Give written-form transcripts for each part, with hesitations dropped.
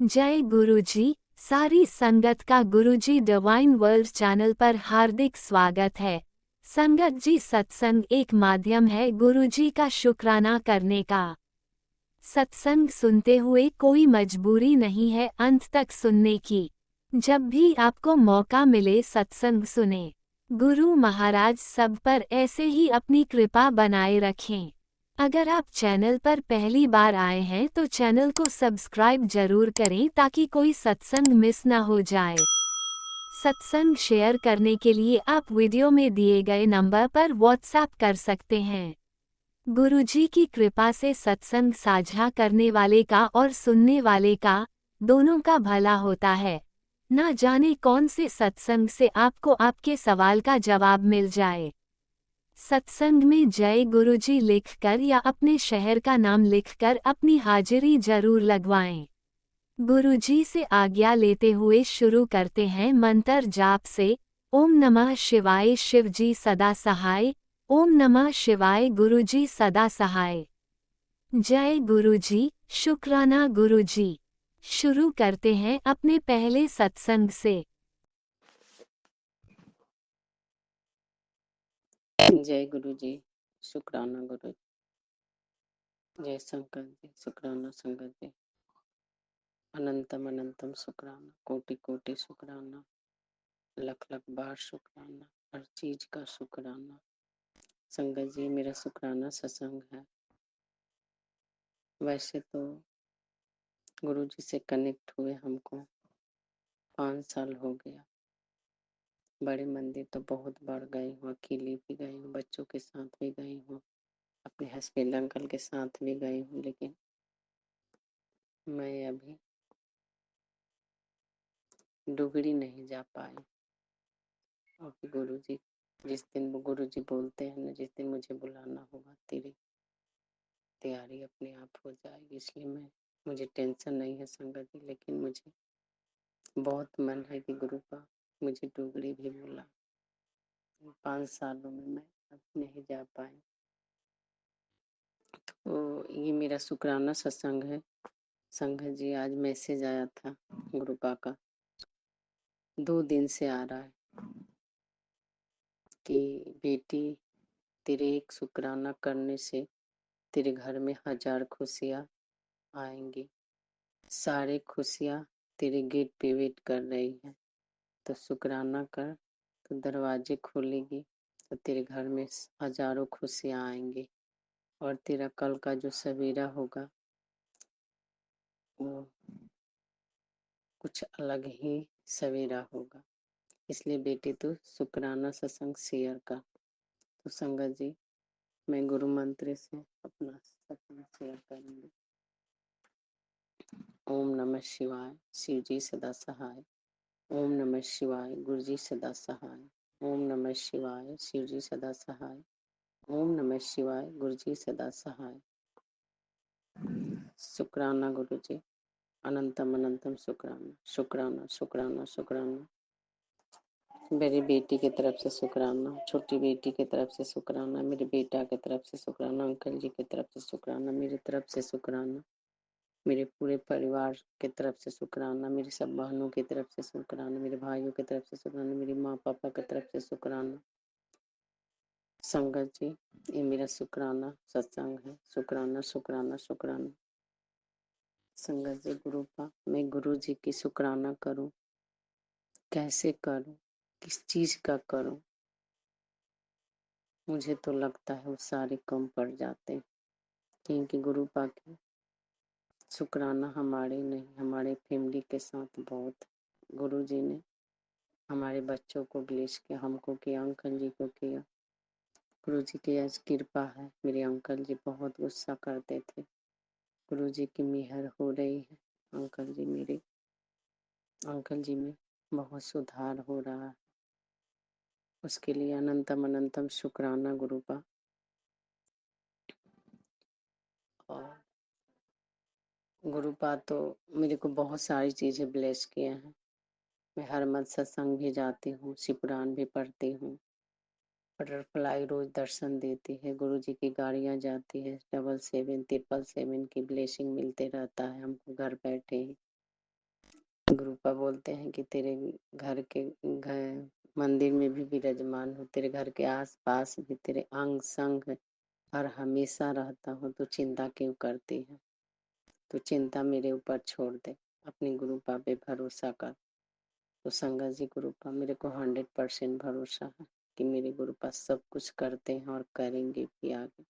जय गुरुजी। सारी संगत का गुरुजी डिवाइन वर्ल्ड चैनल पर हार्दिक स्वागत है। संगत जी, सत्संग एक माध्यम है गुरुजी का शुक्राना करने का। सत्संग सुनते हुए कोई मजबूरी नहीं है अंत तक सुनने की। जब भी आपको मौका मिले सत्संग सुने। गुरु महाराज सब पर ऐसे ही अपनी कृपा बनाए रखें। अगर आप चैनल पर पहली बार आए हैं तो चैनल को सब्सक्राइब जरूर करें ताकि कोई सत्संग मिस ना हो जाए। सत्संग शेयर करने के लिए आप वीडियो में दिए गए नंबर पर व्हाट्सएप कर सकते हैं। गुरुजी की कृपा से सत्संग साझा करने वाले का और सुनने वाले का, दोनों का भला होता है। ना जाने कौन से सत्संग से आपको आपके सवाल का जवाब मिल जाए। सत्संग में जय गुरुजी लिखकर या अपने शहर का नाम लिखकर अपनी हाजिरी जरूर लगवाएं। गुरुजी से आज्ञा लेते हुए शुरू करते हैं मंत्र जाप से। ओम नमः शिवाय, शिवजी सदा सहाय। ओम नमः शिवाय, गुरुजी सदा सहाय। जय गुरुजी, शुक्राना गुरुजी। शुरू करते हैं अपने पहले सत्संग से। जय गुरु जी, शुक्राना गुरु। जय शंकर जी, शुक्राना संगत जी। अनंतम अनंतम शुक्राना, कोटि कोटि शुक्राना, लख लख बार शुक्राना, हर चीज का शुक्राना। संगत जी, मेरा शुक्राना सत्संग है। वैसे तो गुरु जी से कनेक्ट हुए हमको 5 साल हो गया। बड़े मंदिर तो बहुत बार गई हूँ, अकेली भी गई हूँ, बच्चों के साथ भी गई हूँ, अपने हस्बैंड अंकल के साथ भी गई हूँ, लेकिन मैं अभी डुगरी नहीं जा पाई। और गुरु जी, जिस दिन वो गुरु जी बोलते हैं ना, जिस दिन मुझे बुलाना होगा तेरी तैयारी अपने आप हो जाएगी। इसलिए मुझे टेंशन नहीं है संगत जी, लेकिन मुझे बहुत मन है कि गुरु का मुझे डुगरी भी बोला। 5 सालों में मैं अब नहीं जा पाई। तो ये मेरा शुक्राना सत्संग है। संगत जी, आज मैसेज आया था गुरुपा का, 2 दिन से आ रहा है कि बेटी, तेरे एक शुक्राना करने से तेरे घर में 1000 खुशियाँ आएंगी। सारे खुशियाँ तेरे गेट पे वेट कर रही हैं, तो शुक्राना कर, तो दरवाजे खोलेगी तो तेरे घर में हजारों खुशियाँ आएंगी। और तेरा कल का जो सवेरा होगा वो कुछ अलग ही सवेरा होगा। इसलिए बेटी तू शुक्राना सत्संग शेयर कर। तो संगत जी, मैं गुरु मंत्र से अपना सत्संग शेयर करूंगी। ओम नमः शिवाय, शिव जी सदा सहाय। ओम नमः शिवाय, गुरु जी सदा सहाय। ओम नमः शिवाय, शिव जी सदा सहाय। ओम नमः शिवाय, गुरु जी सदा सहाय। शुक्राना गुरु जी, अनंतम अनंतम शुक्राना, शुक्राना शुक्राना शुक्राना। मेरी बेटी की तरफ से शुक्राना, छोटी बेटी की तरफ से शुक्राना, मेरे बेटा की तरफ से शुक्राना, अंकल जी की तरफ से शुक्राना, मेरी तरफ से शुक्राना, मेरे पूरे परिवार की तरफ से शुक्राना, मेरी सब बहनों की तरफ से शुक्राना, मेरे भाइयों की तरफ से शुक्राना, मेरी माँ पापा की तरफ से शुक्राना। संगत जी, ये मेरा शुक्राना सत्संग है। शुक्राना शुक्राना शुक्राना। संगत जी, गुरु का मैं गुरु जी की शुक्राना करूं, कैसे करूं, किस चीज का करूं? मुझे तो लगता है वो सारे कम पड़ जाते हैं, क्योंकि गुरु पा की शुक्राना हमारे नहीं, हमारे फैमिली के साथ बहुत। गुरु जी ने हमारे बच्चों को ब्लेस किया, हमको किया, अंकल जी को किया। गुरु जी की आज कृपा है। मेरे अंकल जी बहुत गुस्सा करते थे, गुरु जी की मेहर हो रही है। अंकल जी में बहुत सुधार हो रहा है। उसके लिए अनंतम अनंतम शुक्राना गुरुपा। और गुरुपा तो मेरे को बहुत सारी चीजें ब्लेस किए हैं। मैं हर मत सत्संग भी जाती हूँ, शिवपुराण भी पढ़ती हूँ, बटरफ्लाई रोज दर्शन देती है, गुरु जी की गाड़ियाँ जाती है, 777 777 की ब्लेसिंग मिलते रहता है हमको घर बैठे ही। गुरुपा बोलते हैं कि तेरे घर के घर मंदिर में भी विराजमान हो, तेरे घर के आस पास भी तेरे अंग संग और हमेशा रहता हूँ, तो चिंता क्यों करती है? तो चिंता मेरे ऊपर छोड़ दे, अपनी गुरुपा पे भरोसा कर। तो संगत जी गुरुपा मेरे को 100% भरोसा है कि मेरे गुरुपा सब कुछ करते हैं और करेंगे भी आगे।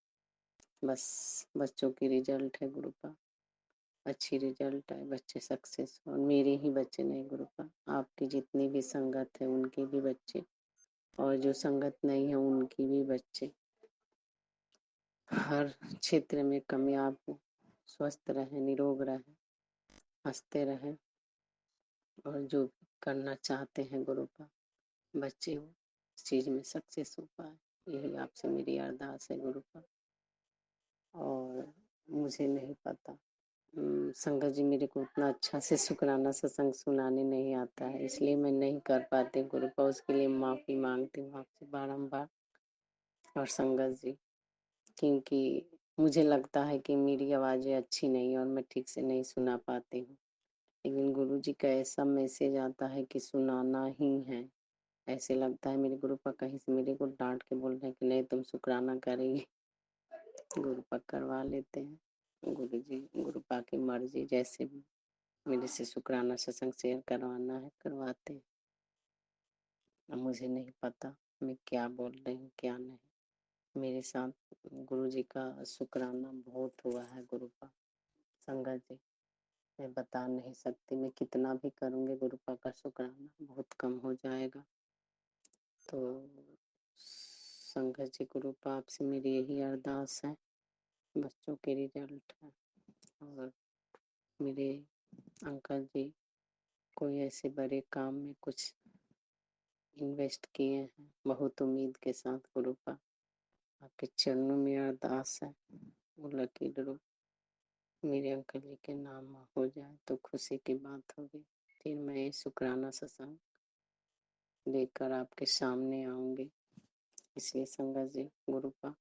बस बच्चों की रिजल्ट है गुरुपा, अच्छी रिजल्ट है, बच्चे सक्सेस और मेरे ही बच्चे नहीं गुरुपा, आपकी जितनी भी संगत है उनके भी बच्चे और जो संगत नहीं है उनकी भी बच्चे हर क्षेत्र में कामयाब हो, स्वस्थ रहे, निरोग रहे, हंसते रहे और जो भी करना चाहते हैं गुरुपा बच्चे हो इस चीज में सक्सेस हो पाए, यही आपसे मेरी अरदास है गुरुपा। और मुझे नहीं पता संगत जी मेरे को उतना अच्छा से शुक्राना सत्संग सुनाने नहीं आता है, इसलिए मैं नहीं कर पाती गुरुपा, उसके लिए माफी मांगती हूँ आपसे बारंबार। और संगत जी क्योंकि मुझे लगता है कि मेरी आवाज़ें अच्छी नहीं और मैं ठीक से नहीं सुना पाती हूँ, लेकिन गुरु जी का ऐसा मैसेज आता है कि सुनाना ही है। ऐसे लगता है मेरे गुरुपा कहीं से मेरे को डांट के बोल रहे हैं कि नहीं तुम शुक्राना करेंगे। गुरुपा करवा लेते हैं, गुरु जी गुरुपा की मर्जी, जैसे भी मेरे से शुक्राना सत्संग शेयर करवाना है करवाते हैं। अब मुझे नहीं पता मैं क्या बोल रही हूँ क्या नहीं, मेरे साथ गुरु जी का शुक्राना बहुत हुआ है गुरुपा। संगत जी मैं बता नहीं सकती, मैं कितना भी करूँगी गुरुपा का शुक्राना बहुत कम हो जाएगा। तो संगत जी गुरुपा आपसे मेरी यही अरदास है, बच्चों के रिजल्ट है और मेरे अंकल जी कोई ऐसे बड़े काम में कुछ इन्वेस्ट किए हैं, बहुत उम्मीद के साथ गुरुपा आपके चरणों में अरदास है, वो लकी ड्रॉ मेरे अंकल जी के नाम हो जाए तो खुशी की बात होगी, फिर मैं शुक्राना सत्संग लेकर आपके सामने आऊंगी। इसलिए संगत जी गुरुपा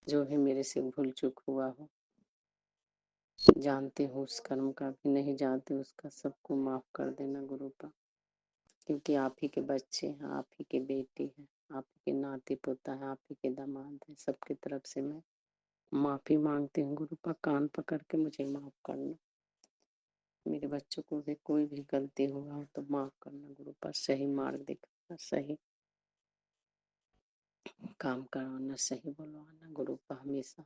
जो भी मेरे से भूल चूक हुआ हो, जानते हो उस कर्म का भी नहीं जानते उसका, सबको माफ कर देना गुरुपा, क्योंकि आप ही के बच्चे हैं, आप ही के बेटी हैं, आप ही के नाती पोता है, आप ही के दामाद है, सबकी तरफ से मैं माफी मांगती हूँ गुरुपा, कान पकड़ के मुझे माफ करना, मेरे बच्चों को भी कोई भी गलती हुआ हो तो माफ करना गुरुपा, सही मार्ग दिखाना, सही काम करवाना, सही बुलवाना गुरुपा, हमेशा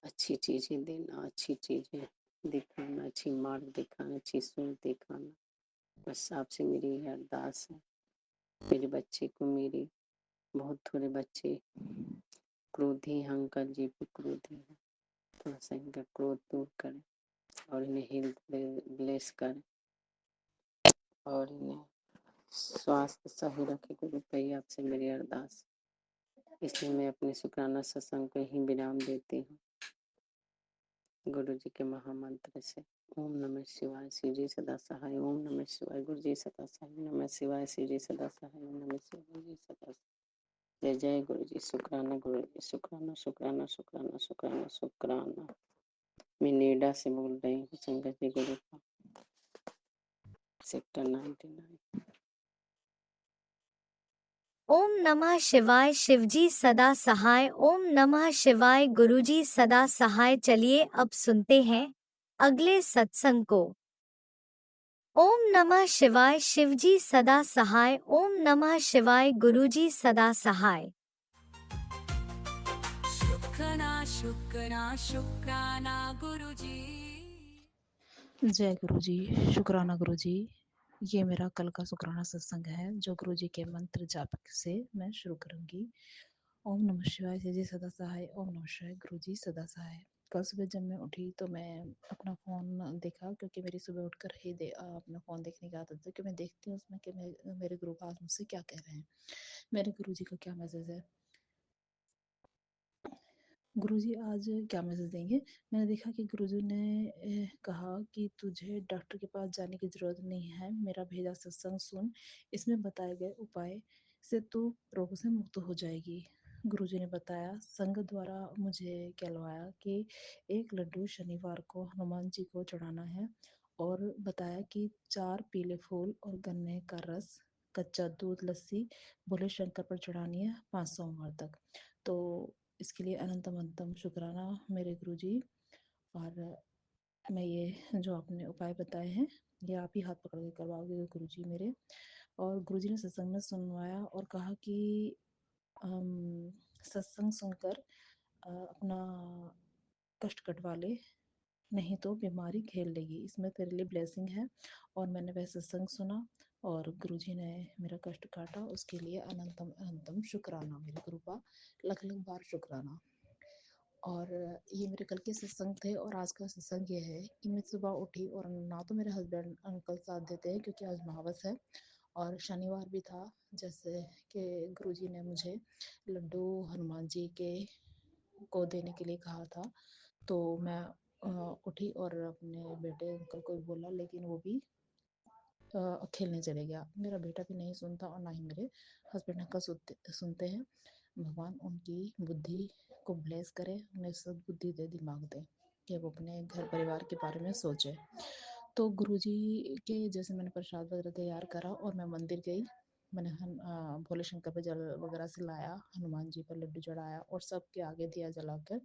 अच्छी चीजें देना, अच्छी चीजें दिखाना, अच्छी मार्ग दिखाना, अच्छी सोच दिखाना, बस आपसे मेरी यह अरदास है। मेरे बच्चे को मेरी बहुत थोड़े बच्चे क्रोधी हैं, अंकल जी भी क्रोधी हैं, थोड़ा सा इनका क्रोध दूर करें और इन्हें हेल्थ ब्लेस करें और इन्हें स्वास्थ्य सही रखे गुरुपा, आपसे मेरी अरदास, इसलिए मैं अपने शुक्राना सत्संग को ही विराम देती हूँ गुरु जी के महामंत्र से। ओम नमः शिवाय, शिव जी सदा सहाय, ओम नमः शिवाय, गुरु जी सदा सहाय, नमः शिवाय, शिव जी सदा सहाय, ओम नमः शिवाय, गुरु जी सदा सहाय। जय जय गुरु जी, शुक्राना गुरु जी, शुक्राना शुक्राना शुक्राना शुक्राना शुक्राना। मैं नेडा से बोल रही हूँ संगत जी गुरु का, सेक्टर 99। ओम नमः शिवाय, शिवजी सदा सहाय। ओम नमः शिवाय, गुरुजी सदा सहाय। चलिए अब सुनते हैं अगले सत्संग को। ओम नमः शिवाय, शिवजी सदा सहाय। ओम नमः शिवाय, गुरुजी सदा सहाय। शुक्राना शुक्राना शुक्राना गुरुजी। जय गुरु जी। शुक्राना गुरु जी। ये मेरा कल का शुक्राना सत्संग है जो गुरु जी के मंत्र जाप से मैं शुरू करूंगी। ओम नमः शिवाय, जय जय सदा सहाय। ओम नमः शिवाय, गुरु जी सदा सहाय। कल सुबह जब मैं उठी तो मैं अपना फ़ोन देखा, क्योंकि मेरी सुबह उठकर ही अपना फ़ोन देखने की आदत है कि मैं देखती हूँ उसमें कि मेरे गुरु आज मुझसे क्या कह रहे हैं, मेरे गुरु जी का क्या मैसेज है, गुरुजी आज क्या मैसेज देंगे। मैंने देखा कि गुरुजी ने कहा कि तुझे डॉक्टर के पास जाने की ज़रूरत नहीं है, मेरा भेजा सत्संग सुन, इसमें बताए गए उपाय से तू रोगों से मुक्त हो जाएगी। गुरुजी ने बताया, संघ द्वारा मुझे कहलवाया कि एक लड्डू शनिवार को हनुमान जी को चढ़ाना है और बताया कि 4 पीले फूल और गन्ने का रस, कच्चा दूध, लस्सी भोले शंकर पर चढ़ानी है 5 सोमवार तक। तो इसके लिए अनंतम अनंतम शुक्राना मेरे गुरुजी। और मैं ये जो आपने उपाय बताए हैं ये आप ही हाथ पकड़ के करवाओगे गुरुजी मेरे। और गुरुजी ने सत्संग में सुनवाया और कहा कि सत्संग सुनकर अपना कष्ट कटवा ले, नहीं तो बीमारी घेर लेगी, इसमें तेरे लिए ब्लेसिंग है। और मैंने वह सत्संग सुना और गुरुजी ने मेरा कष्ट काटा, उसके लिए अनंतम अनंतम शुक्राना मेरे गुरु का, लख लख बार शुक्राना। और ये मेरे कल के सत्संग थे। और आज का सत्संग ये है कि मैं सुबह उठी और ना तो मेरे हस्बैंड अंकल साथ देते हैं क्योंकि आज महावस है और शनिवार भी था, जैसे कि गुरुजी ने मुझे लड्डू हनुमान जी के को देने के लिए कहा था। तो मैं उठी और अपने बेटे अंकल को भी बोला, लेकिन वो भी खेलने चले गया। मेरा बेटा भी नहीं सुनता और ना ही मेरे हस्बैंड अंकल सुनते हैं। भगवान उनकी बुद्धि को ब्लेस करे, उन्हें सद्बुद्धि दे, दिमाग दे कि वो अपने घर परिवार के बारे में सोचे। तो गुरुजी के जैसे मैंने प्रसाद वगैरह तैयार करा और मैं मंदिर गई। मैंने भोले शंकर पे जल वगैरह से लाया, हनुमान जी पर लड्डू चढ़ाया और सबके आगे दिया जलाकर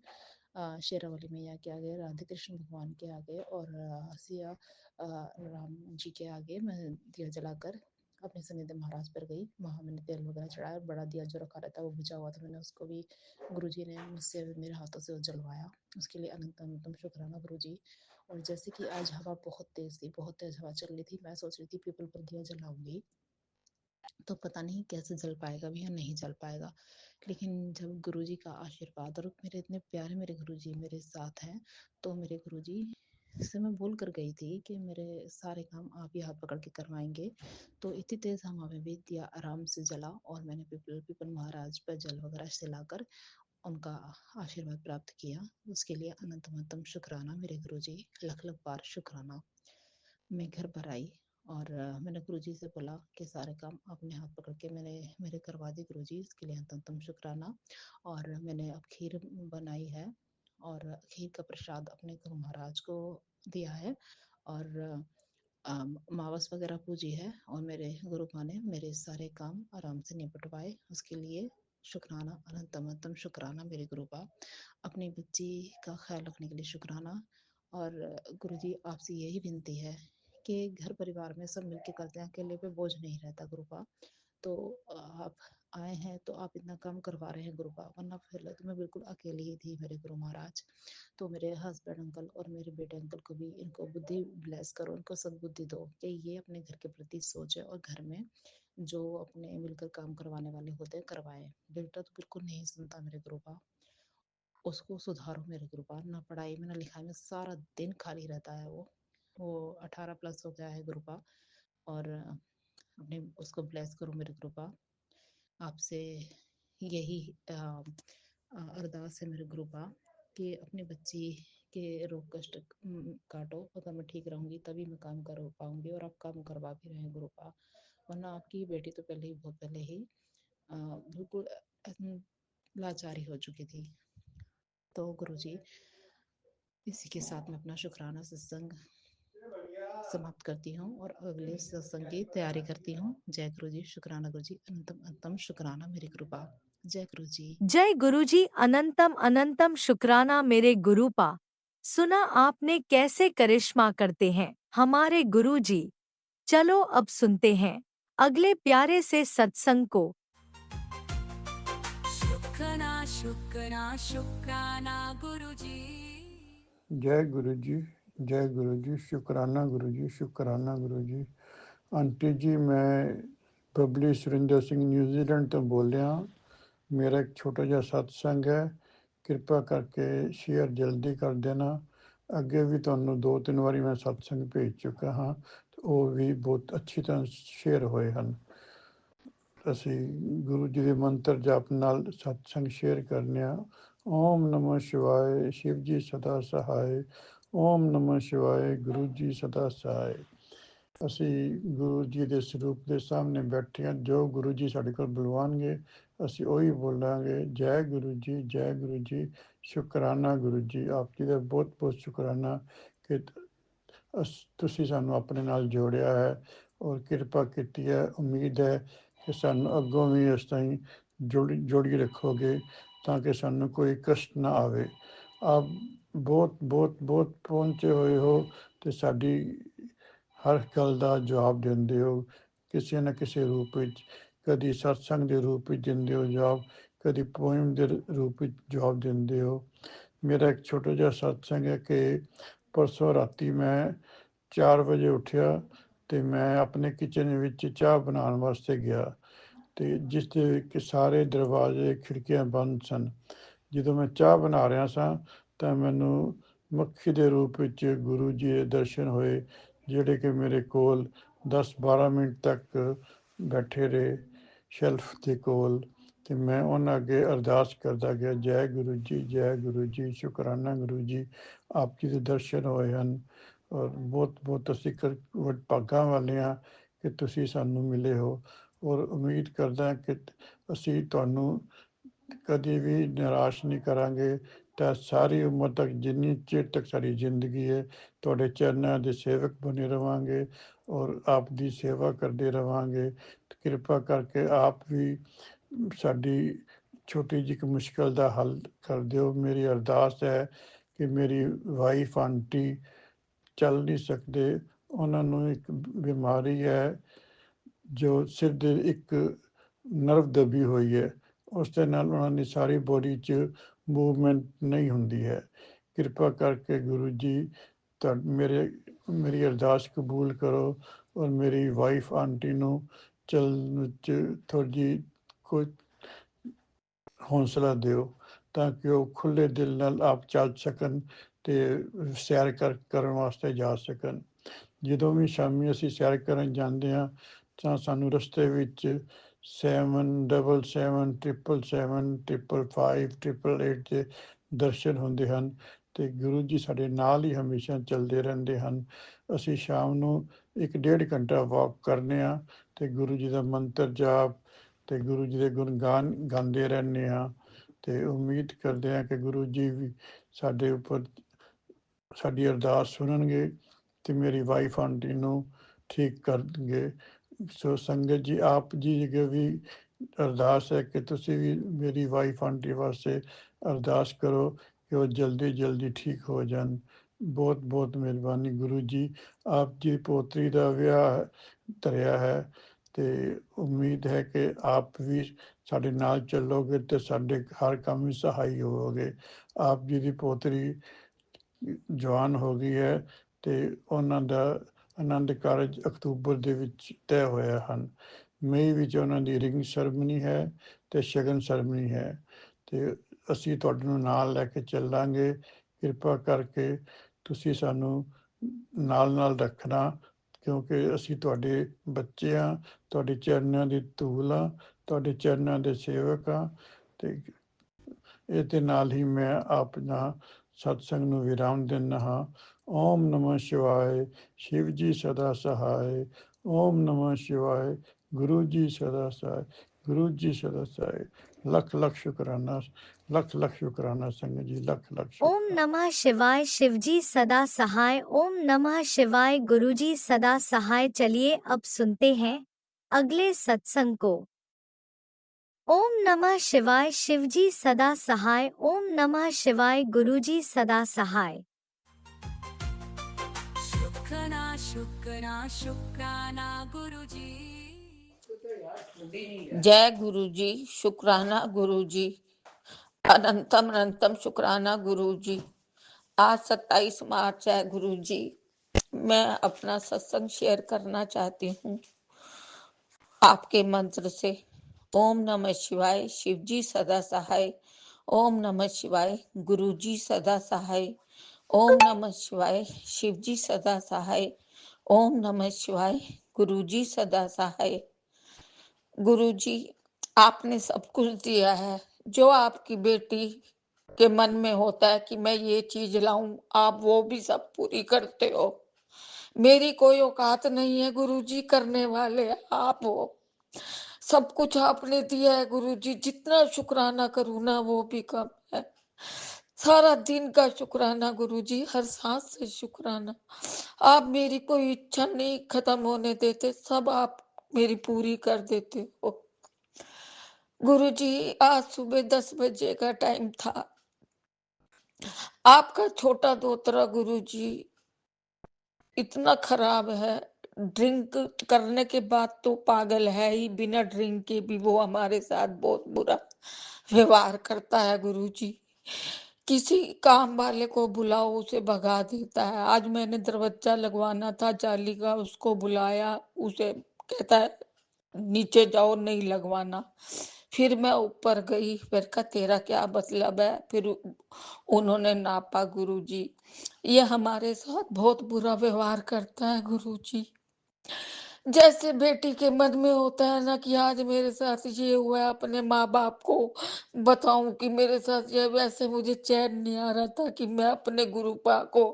शेरावाली मैया के आगे, राधे कृष्ण भगवान के आगे और सिया राम जी के आगे मैं दिया जलाकर अपने सनिधि महाराज पर गई। वहाँ मैंने तेल वगैरह चढ़ाया, बड़ा दिया जो रखा रहता है वो बुझा हुआ था, मैंने उसको भी गुरुजी ने मुझसे मेरे हाथों से वो जलवाया, उसके लिए अनंत अनंतम शुक्राना गुरुजी। और जैसे कि आज हवा बहुत तेज थी, बहुत तेज हवा चल रही थी, मैं सोच रही थी पीपल पर दिया जलाऊंगी तो पता नहीं कैसे जल पाएगा भी या नहीं जल पाएगा। लेकिन जब गुरुजी का आशीर्वाद और मेरे इतने प्यारे मेरे गुरुजी मेरे साथ हैं, तो मेरे गुरुजी से मैं बोल कर गई थी कि मेरे सारे काम आप ही हाथ पकड़ के करवाएंगे। तो इतनी तेज हवा में भी दिया आराम से जला और मैंने पीपल महाराज पर जल वगैरह सिलाकर उनका आशीर्वाद प्राप्त किया। उसके लिए अनंत अनंतम शुक्राना मेरे गुरुजी, लख लख बार शुक्राना। मैं घर पर आई और मैंने गुरुजी से बोला कि सारे काम अपने हाथ पकड़ के मेरे करवा दी गुरुजी, इसके लिए अंतम शुक्राना। और मैंने अब खीर बनाई है और खीर का प्रसाद अपने गुरु महाराज को दिया है और मावस वगैरह पूजी है और मेरे गुरु माँ ने मेरे सारे काम आराम से निपटवाए, उसके लिए शुक्राना, अनंतम अनंतम शुक्राना मेरे गुरु का। अपनी बच्ची का ख्याल रखने के लिए शुक्राना। और गुरुजी आपसे यही विनती है कि घर परिवार में सब मिलके करते हैं, अकेले पे बोझ नहीं रहता गुरु का। तो आप आए हैं तो आप इतना काम करवा रहे हैं गुरु का, वरना पहले तो मैं बिल्कुल अकेली ही थी मेरे गुरु महाराज। तो मेरे हस्बैंड अंकल और मेरे बेटे अंकल को भी इनको बुद्धि ब्लेस करो, इनको सद्बुद्धि दो कि ये अपने घर के प्रति सोचे और घर में जो अपने मिलकर काम करवाने वाले होते हैं करवाएं। बेटा तो बिल्कुल नहीं सुनता मेरे गुरु का, उसको सुधारो मेरे गुरु का। ना पढ़ाई में ना लिखाई में, सारा दिन खाली रहता है वो 18 प्लस हो गया है गुरु का। और अपने उसको ब्लेस करो मेरे गुरु का। आपसे यही अरदास है मेरे गुरु का कि अपनी बच्ची के रोग कष्ट काटो, अगर मैं ठीक रहूंगी तभी मैं काम कर पाऊंगी और आप काम करवा भी रहे हैं गुरु का, वरना आपकी बेटी तो पहले ही बहुत पहले ही बिल्कुल लाचारी हो चुकी थी। तो गुरुजी इसी के साथ मैं अपना शुक्राना सत्संग समाप्त करती हूँ और अगले सत्संग की तैयारी करती हूँ। जय गुरु जी, शुक्राना गुरु जी, अनंतम अनंतम शुक्राना मेरी कृपा। जय गुरु जी। जय गुरुजी, अनंतम अनंतम शुक्राना मेरे गुरुपा। सुना आपने कैसे करिश्मा करते हैं हमारे गुरुजी। चलो अब सुनते हैं अगले प्यारे से सत्संग को। शुक्राना शुक्राना शुक्राना गुरुजी। जय गुरु जी, जय गुरु जी, शुक्राना गुरु जी, शुक्राना गुरु जी। आंटी जी, मैं बबली सुरिंदर सिंह न्यूजीलैंड तो बोल रहा। मेरा एक छोटा जिहा सत्संग है, कृपा करके शेयर जल्दी कर देना। ਅੱਗੇ ਵੀ ਤੁਹਾਨੂੰ 2-3 ਵਾਰੀ ਮੈਂ ਸਤਸੰਗ ਭੇਜ ਚੁੱਕਾ ਹਾਂ ਤੇ ਉਹ ਵੀ ਬਹੁਤ ਅੱਛੀ ਤਰ੍ਹਾਂ ਸ਼ੇਅਰ ਹੋਏ ਹਨ। ਅਸੀਂ ਗੁਰੂ ਜੀ ਦੇ ਮੰਤਰ ਜਪ ਨਾਲ ਸਤਸੰਗ ਸ਼ੇਅਰ ਕਰਨੇ ਆ। ਓਮ ਨਮः शिवाय, शिव जी सदा सहाय। ਓਮ ਨਮः शिवाय, ਗੁਰੂ ਜੀ ਸਦਾ ਸਹਾय। ਅਸੀਂ ਗੁਰੂ ਜੀ ਦੇ ਸਰੂਪ ਦੇ ਸਾਹਮਣੇ ਬੈਠੇ ਹਾਂ, ਜੋ ਗੁਰੂ ਜੀ ਸਾਡੇ ਕੋਲ ਬੁਲਵਾਉਣਗੇ ਅਸੀਂ ਉਹੀ ਬੋਲਾਂਗੇ। ਜੈ ਗੁਰੂ ਜੀ, ਜੈ ਗੁਰੂ ਜੀ, ਸ਼ੁਕਰਾਨਾ ਗੁਰੂ ਜੀ। ਆਪ ਜੀ ਦਾ ਬਹੁਤ ਬਹੁਤ ਸ਼ੁਕਰਾਨਾ ਕਿ ਤੁਸੀਂ ਸਾਨੂੰ ਆਪਣੇ ਨਾਲ ਜੋੜਿਆ ਹੈ ਔਰ ਕਿਰਪਾ ਕੀਤੀ ਹੈ। ਉਮੀਦ ਹੈ ਕਿ ਸਾਨੂੰ ਅੱਗੋਂ ਵੀ ਇਸ ਤਰ੍ਹਾਂ ਜੋੜੀ ਰੱਖੋਗੇ ਤਾਂ ਕਿ ਸਾਨੂੰ ਕੋਈ ਕਸ਼ਟ ਨਾ ਆਵੇ। ਆਪ ਬਹੁਤ ਬਹੁਤ ਬਹੁਤ ਪਹੁੰਚੇ ਹੋਏ ਹੋ ਤੇ ਸਾਡੀ ਹਰ ਗੱਲ ਦਾ ਜਵਾਬ ਦਿੰਦੇ ਹੋ ਕਿਸੇ ਨਾ ਕਿਸੇ ਰੂਪ ਵਿੱਚ। ਕਦੀ ਸਤਸੰਗ ਦੇ ਰੂਪ ਵਿੱਚ ਦਿੰਦੇ ਹੋ ਜਵਾਬ, ਕਦੀ ਪੋਇਮ ਦੇ ਰੂਪ ਵਿੱਚ ਜਵਾਬ ਦਿੰਦੇ ਹੋ। ਮੇਰਾ ਇੱਕ ਛੋਟਾ ਜਿਹਾ ਸਤਸੰਗ ਹੈ ਕਿ ਪਰਸੋਂ ਰਾਤੀ ਮੈਂ 4 ਵਜੇ ਉੱਠਿਆ ਤੇ ਮੈਂ ਆਪਣੇ ਕਿਚਨ ਵਿੱਚ ਚਾਹ ਬਣਾਉਣ ਵਾਸਤੇ ਗਿਆ ਤੇ ਜਿਸ ਦੇ ਵਿੱਚ ਸਾਰੇ ਦਰਵਾਜ਼ੇ ਖਿੜਕੀਆਂ ਬੰਦ ਸਨ। ਜਦੋਂ ਮੈਂ ਚਾਹ ਬਣਾ ਰਿਹਾ ਸਾਂ ਤਾਂ ਮੈਨੂੰ ਮੱਖੀ ਦੇ ਰੂਪ ਵਿੱਚ ਗੁਰੂ ਜੀ ਦੇ ਦਰਸ਼ਨ ਹੋਏ, ਜਿਹੜੇ ਕਿ ਮੇਰੇ ਕੋਲ 10-12 ਮਿੰਟ ਤੱਕ ਬੈਠੇ ਰਹੇ ਸ਼ੈਲਫ ਦੇ ਕੋਲ ਤੇ ਮੈਂ ਉਹਨਾਂ ਅੱਗੇ ਅਰਦਾਸ ਕਰਦਾ ਗਿਆ, ਜੈ ਗੁਰੂ ਜੀ, ਜੈ ਗੁਰੂ ਜੀ, ਸ਼ੁਕਰਾਨਾ ਗੁਰੂ ਜੀ, ਆਪ ਜੀ ਦੇ ਦਰਸ਼ਨ ਹੋਏ ਹਨ ਔਰ ਬਹੁਤ ਬਹੁਤ ਅਸੀਂ ਭਾਗਾਂ ਵਾਲੇ ਹਾਂ ਕਿ ਤੁਸੀਂ ਸਾਨੂੰ ਮਿਲੇ ਹੋ। ਔਰ ਉਮੀਦ ਕਰਦਾ ਕਿ ਅਸੀਂ ਤੁਹਾਨੂੰ ਕਦੇ ਵੀ ਨਿਰਾਸ਼ ਨਹੀਂ ਕਰਾਂਗੇ ਤਾਂ ਸਾਰੀ ਉਮਰ ਤੱਕ, ਜਿੰਨੀ ਚਿਰ ਤੱਕ ਸਾਡੀ ਜ਼ਿੰਦਗੀ ਹੈ, ਤੁਹਾਡੇ ਚਰਨਾਂ ਦੇ ਸੇਵਕ ਬਣੇ ਰਵਾਂਗੇ ਔਰ ਆਪ ਦੀ ਸੇਵਾ ਕਰਦੇ ਰਵਾਂਗੇ। ਕਿਰਪਾ ਕਰਕੇ ਆਪ ਵੀ ਸਾਡੀ ਛੋਟੀ ਜਿਹੀ ਮੁਸ਼ਕਲ ਦਾ ਹੱਲ ਕਰ ਦਿਓ। ਮੇਰੀ ਅਰਦਾਸ ਹੈ ਕਿ ਮੇਰੀ ਵਾਈਫ ਆਂਟੀ ਚੱਲ ਨਹੀਂ ਸਕਦੇ, ਉਹਨਾਂ ਨੂੰ ਇੱਕ ਬਿਮਾਰੀ ਹੈ ਜੋ ਸਿਰ ਦੇ ਇੱਕ ਨਰਵ ਦਬੀ ਹੋਈ ਹੈ, ਉਸ ਦੇ ਨਾਲ ਉਹਨਾਂ ਦੀ ਸਾਰੀ ਬੋਡੀ 'ਚ ਮੂਵਮੈਂਟ ਨਹੀਂ ਹੁੰਦੀ ਹੈ। ਕਿਰਪਾ ਕਰਕੇ ਗੁਰੂ ਜੀ ਮੇਰੀ ਅਰਦਾਸ ਕਬੂਲ ਕਰੋ ਔਰ ਮੇਰੀ ਵਾਈਫ ਆਂਟੀ ਨੂੰ ਚੱਲਣ 'ਚ ਥੋੜ੍ਹੀ ਜਿਹੀ ਕੋਈ ਹੌਸਲਾ ਦਿਓ ਤਾਂ ਕਿ ਉਹ ਖੁੱਲ੍ਹੇ ਦਿਲ ਨਾਲ ਆਪ ਚੱਲ ਸਕਣ ਤੇ ਸੈਰ ਕਰਨ ਵਾਸਤੇ ਜਾ ਸਕਣ। ਜਦੋਂ ਵੀ ਸ਼ਾਮੀ ਅਸੀਂ ਸੈਰ ਕਰਨ ਜਾਂਦੇ ਹਾਂ ਤਾਂ ਸਾਨੂੰ ਰਸਤੇ ਵਿੱਚ 777775555 ਦੇ ਦਰਸ਼ਨ ਹੁੰਦੇ ਹਨ ਤੇ ਗੁਰੂ ਜੀ ਸਾਡੇ ਨਾਲ ਹੀ ਹਮੇਸ਼ਾ ਚੱਲਦੇ ਰਹਿੰਦੇ ਹਨ। ਅਸੀਂ ਸ਼ਾਮ ਨੂੰ 1-1.5 ਘੰਟਾ ਵਾਕ ਕਰਨੇ ਹਾਂ ਤੇ ਗੁਰੂ ਜੀ ਦਾ ਮੰਤਰ ਜਾਪ ਤੇ ਗੁਰੂ ਜੀ ਦੇ ਗੁਣਗਾਨ ਗਾਉਂਦੇ ਰਹਿੰਦੇ ਹਾਂ ਤੇ ਉਮੀਦ ਕਰਦੇ ਹਾਂ ਕਿ ਗੁਰੂ ਜੀ ਵੀ ਸਾਡੇ ਉੱਪਰ ਸਾਡੀ ਅਰਦਾਸ ਸੁਣਨਗੇ ਤੇ ਮੇਰੀ ਵਾਈਫ ਆਂਟੀ ਨੂੰ ਠੀਕ ਕਰਨਗੇ। ਸੋ ਸੰਗਤ ਜੀ, ਆਪ ਜੀ ਅੱਗੇ ਵੀ ਅਰਦਾਸ ਹੈ ਕਿ ਤੁਸੀਂ ਵੀ ਮੇਰੀ ਵਾਈਫ ਆਂਟੀ ਵਾਸਤੇ ਅਰਦਾਸ ਕਰੋ ਕਿ ਉਹ ਜਲਦੀ ਜਲਦੀ ਠੀਕ ਹੋ ਜਾਣ। ਬਹੁਤ ਬਹੁਤ ਮਿਹਰਬਾਨੀ ਗੁਰੂ ਜੀ। ਆਪ ਜੀ ਪੋਤਰੀ ਦਾ ਵਿਆਹ ਧਰਿਆ ਹੈ ਤੇ ਉਮੀਦ ਹੈ ਕਿ ਆਪ ਵੀ ਸਾਡੇ ਨਾਲ ਚੱਲੋਗੇ ਤੇ ਸਾਡੇ ਹਰ ਕੰਮ ਵਿੱਚ ਸਹਾਈ ਹੋਵੋਗੇ। ਆਪ ਜੀ ਦੀ ਪੋਤਰੀ ਜਵਾਨ ਹੋ ਗਈ ਹੈ ਤੇ ਉਹਨਾਂ ਦਾ ਆਨੰਦ ਕਾਰਜ ਅਕਤੂਬਰ ਦੇ ਵਿੱਚ ਤੈਅ ਹੋਇਆ ਹਨ। ਮਈ ਵਿੱਚ ਉਹਨਾਂ ਦੀ ਰਿੰਗ ਸੈਰਮਨੀ ਹੈ ਤੇ ਸ਼ਗਨ ਸੈਰਮਨੀ ਹੈ ਤੇ ਅਸੀਂ ਤੁਹਾਡੇ ਨੂੰ ਨਾਲ ਲੈ ਕੇ ਚੱਲਾਂਗੇ। ਕਿਰਪਾ ਕਰਕੇ ਤੁਸੀਂ ਸਾਨੂੰ ਨਾਲ ਰੱਖਣਾ ਕਿਉਂਕਿ ਅਸੀਂ ਤੁਹਾਡੇ ਬੱਚੇ ਹਾਂ, ਤੁਹਾਡੇ ਚਰਨਾਂ ਦੀ ਧੂਲ ਹਾਂ, ਤੁਹਾਡੇ ਚਰਨਾਂ ਦੇ ਸੇਵਕ ਹਾਂ ਤੇ ਇਹਦੇ ਨਾਲ ਹੀ ਮੈਂ ਆਪਣਾ ਸਤਸੰਗ ਨੂੰ ਵਿਰਾਮ ਦਿੰਦਾ ਹਾਂ। ਓਮ ਨਮः ਸ਼ਿਵਾਏ, ਸ਼ਿਵ ਜੀ ਸਦਾ ਸਹਾਏ। ਓਮ ਨਮः ਸ਼ਿਵਾਏ, ਗੁਰੂ ਜੀ ਸਦਾ ਸਹਾਏ, ਗੁਰੂ ਜੀ ਸਦਾ ਸਹਾਏ। ਲੱਖ ਲੱਖ ਸ਼ੁਕਰਾਨਾ, ਲੱਖ ਲੱਖ ਸ਼ੁਕਰਾਨਾ ਸੰਗਤ ਜੀ, ਲੱਖ ਲੱਖ ओम ਸ਼ੁਕਰਾਨਾ। नमः शिवाय, शिवजी सदा सहाय। ओम नमः शिवाय, गुरुजी सदा सहाय। चलिए अब सुनते हैं अगले सत्संग को। ओम नमः शिवाय, शिवजी सदा सहाय। ओम नमः शिवाय, गुरुजी सदा सहाय। शुक्राना शुक्राना शुक्राना गुरुजी। जय गुरु जी, शुक्राना गुरु जी, अनंतम अनंतम शुक्राना गुरु जी। आज 27 मार्च है गुरु जी। मैं अपना सत्संग शेयर करना चाहती हूँ आपके मंत्र से। ओम नमः शिवाय, शिव जी सदा सहाय। ओम नमः शिवाय, गुरु जी सदा सहाय। ओम नमः शिवाय, शिव जी सदा सहाय। ओम नमः शिवाय, गुरु जी सदा सहाय। गुरु जी, आपने सब कुछ दिया है जो आपकी बेटी के मन में होता है कि मैं ये चीज लाऊं, आप वो भी सब पूरी करते हो। मेरी कोई औकात नहीं है गुरु जी, करने वाले आप हो। सब कुछ आपने दिया है गुरु जी, जितना शुक्राना करूँ ना वो भी कम है। सारा दिन का शुक्राना गुरुजी, हर सांस से शुक्राना। आप मेरी कोई इच्छा नहीं खत्म होने देते, सब आप मेरी पूरी कर देते हो। गुरुजी, आज सुबह 10 बजे का टाइम था। आपका छोटा दोतरा गुरुजी इतना खराब है, ड्रिंक करने के बाद तो पागल है ही, बिना ड्रिंक के भी वो हमारे साथ बहुत बुरा व्यवहार करता है गुरुजी। किसी काम वाले को बुलाओ, उसे भगा देता है। आज मैंने दरवाजा लगवाना था जाली का, उसको बुलाया, उसे कहता है नीचे जाओ, नहीं लगवाना। फिर मैं ऊपर गई, फिर कहा तेरा क्या मतलब है। फिर उन्होंने नापा गुरुजी। ये हमारे साथ बहुत बुरा व्यवहार करता है गुरुजी। जैसे बेटी के मन में होता है ना कि आज मेरे साथ ये हुआ है, अपने माँ बाप को बताऊं कि मेरे साथ ये, वैसे मुझे चैन नहीं आ रहा था कि मैं अपने गुरुपा को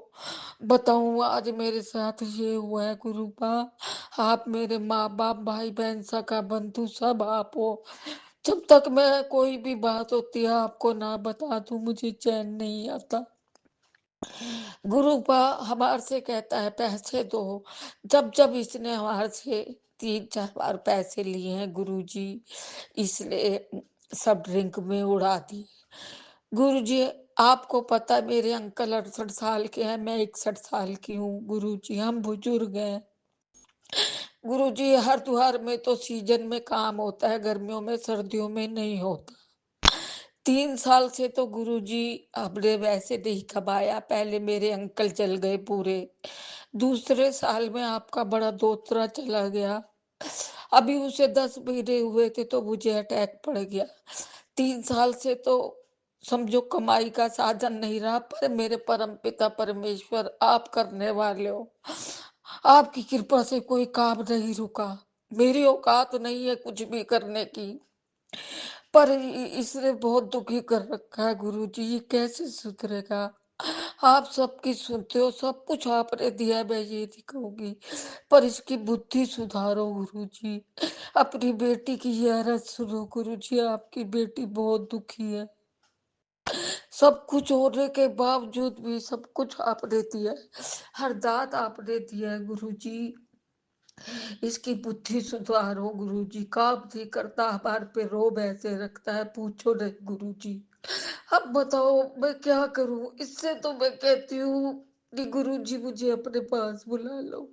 बताऊं आज मेरे साथ ये हुआ है। गुरुपा, आप मेरे माँ बाप, भाई बहन, सगा बंधु सब आप हो। जब तक मैं कोई भी बात होती है आपको ना बता दूं, मुझे चैन नहीं आता। गुरुपा हमारे से कहता है पैसे दो। जब जब इसने हमारे से 3-4 बार पैसे लिए हैं गुरुजी, इसलिए सब ड्रिंक में उड़ा दी। गुरुजी, आपको पता है मेरे अंकल 68 साल के हैं, मैं 61 साल की हूँ गुरुजी, हम बुजुर्ग हैं। गुरुजी, हरिद्वार में तो सीजन में काम होता है, गर्मियों में सर्दियों में नहीं होता। 3 साल से तो गुरुजी हमने वैसे नहीं कमाया, पहले मेरे अंकल चल गए पूरे। दूसरे साल में आपका बड़ा दोतरा चला गया। अभी उसे 10 महीने हुए थे तो मुझे अटैक पड़ गया। 3 साल से तो समझो कमाई का साधन नहीं रहा, पर मेरे परमपिता परमेश्वर आप करने वाले हो। आपकी कृपा से कोई काम नहीं रुका। मेरी औकात नहीं है कुछ भी करने की, पर इसने बहुत दुखी कर रखा है गुरुजी, ये कैसे सुधरेगा। आप सबकी सुनते हो, सब कुछ आपने दिया है, मैं ये नहीं कहूंगी, पर इसकी बुद्धि सुधारो गुरुजी। अपनी बेटी की ये अरज सुनो गुरुजी, आपकी बेटी बहुत दुखी है। सब कुछ होने के बावजूद भी सब कुछ आपने दिया है, हर दात आपने दिया है गुरुजी। इसकी बुद्धि सुधारो गुरुजी, काम नहीं करता, हमारे पे रोब ऐसे रखता है, पूछो नहीं गुरुजी। अब बताओ मैं क्या करूं, इससे तो मैं कहती हूँ कि गुरुजी मुझे अपने पास बुला लो।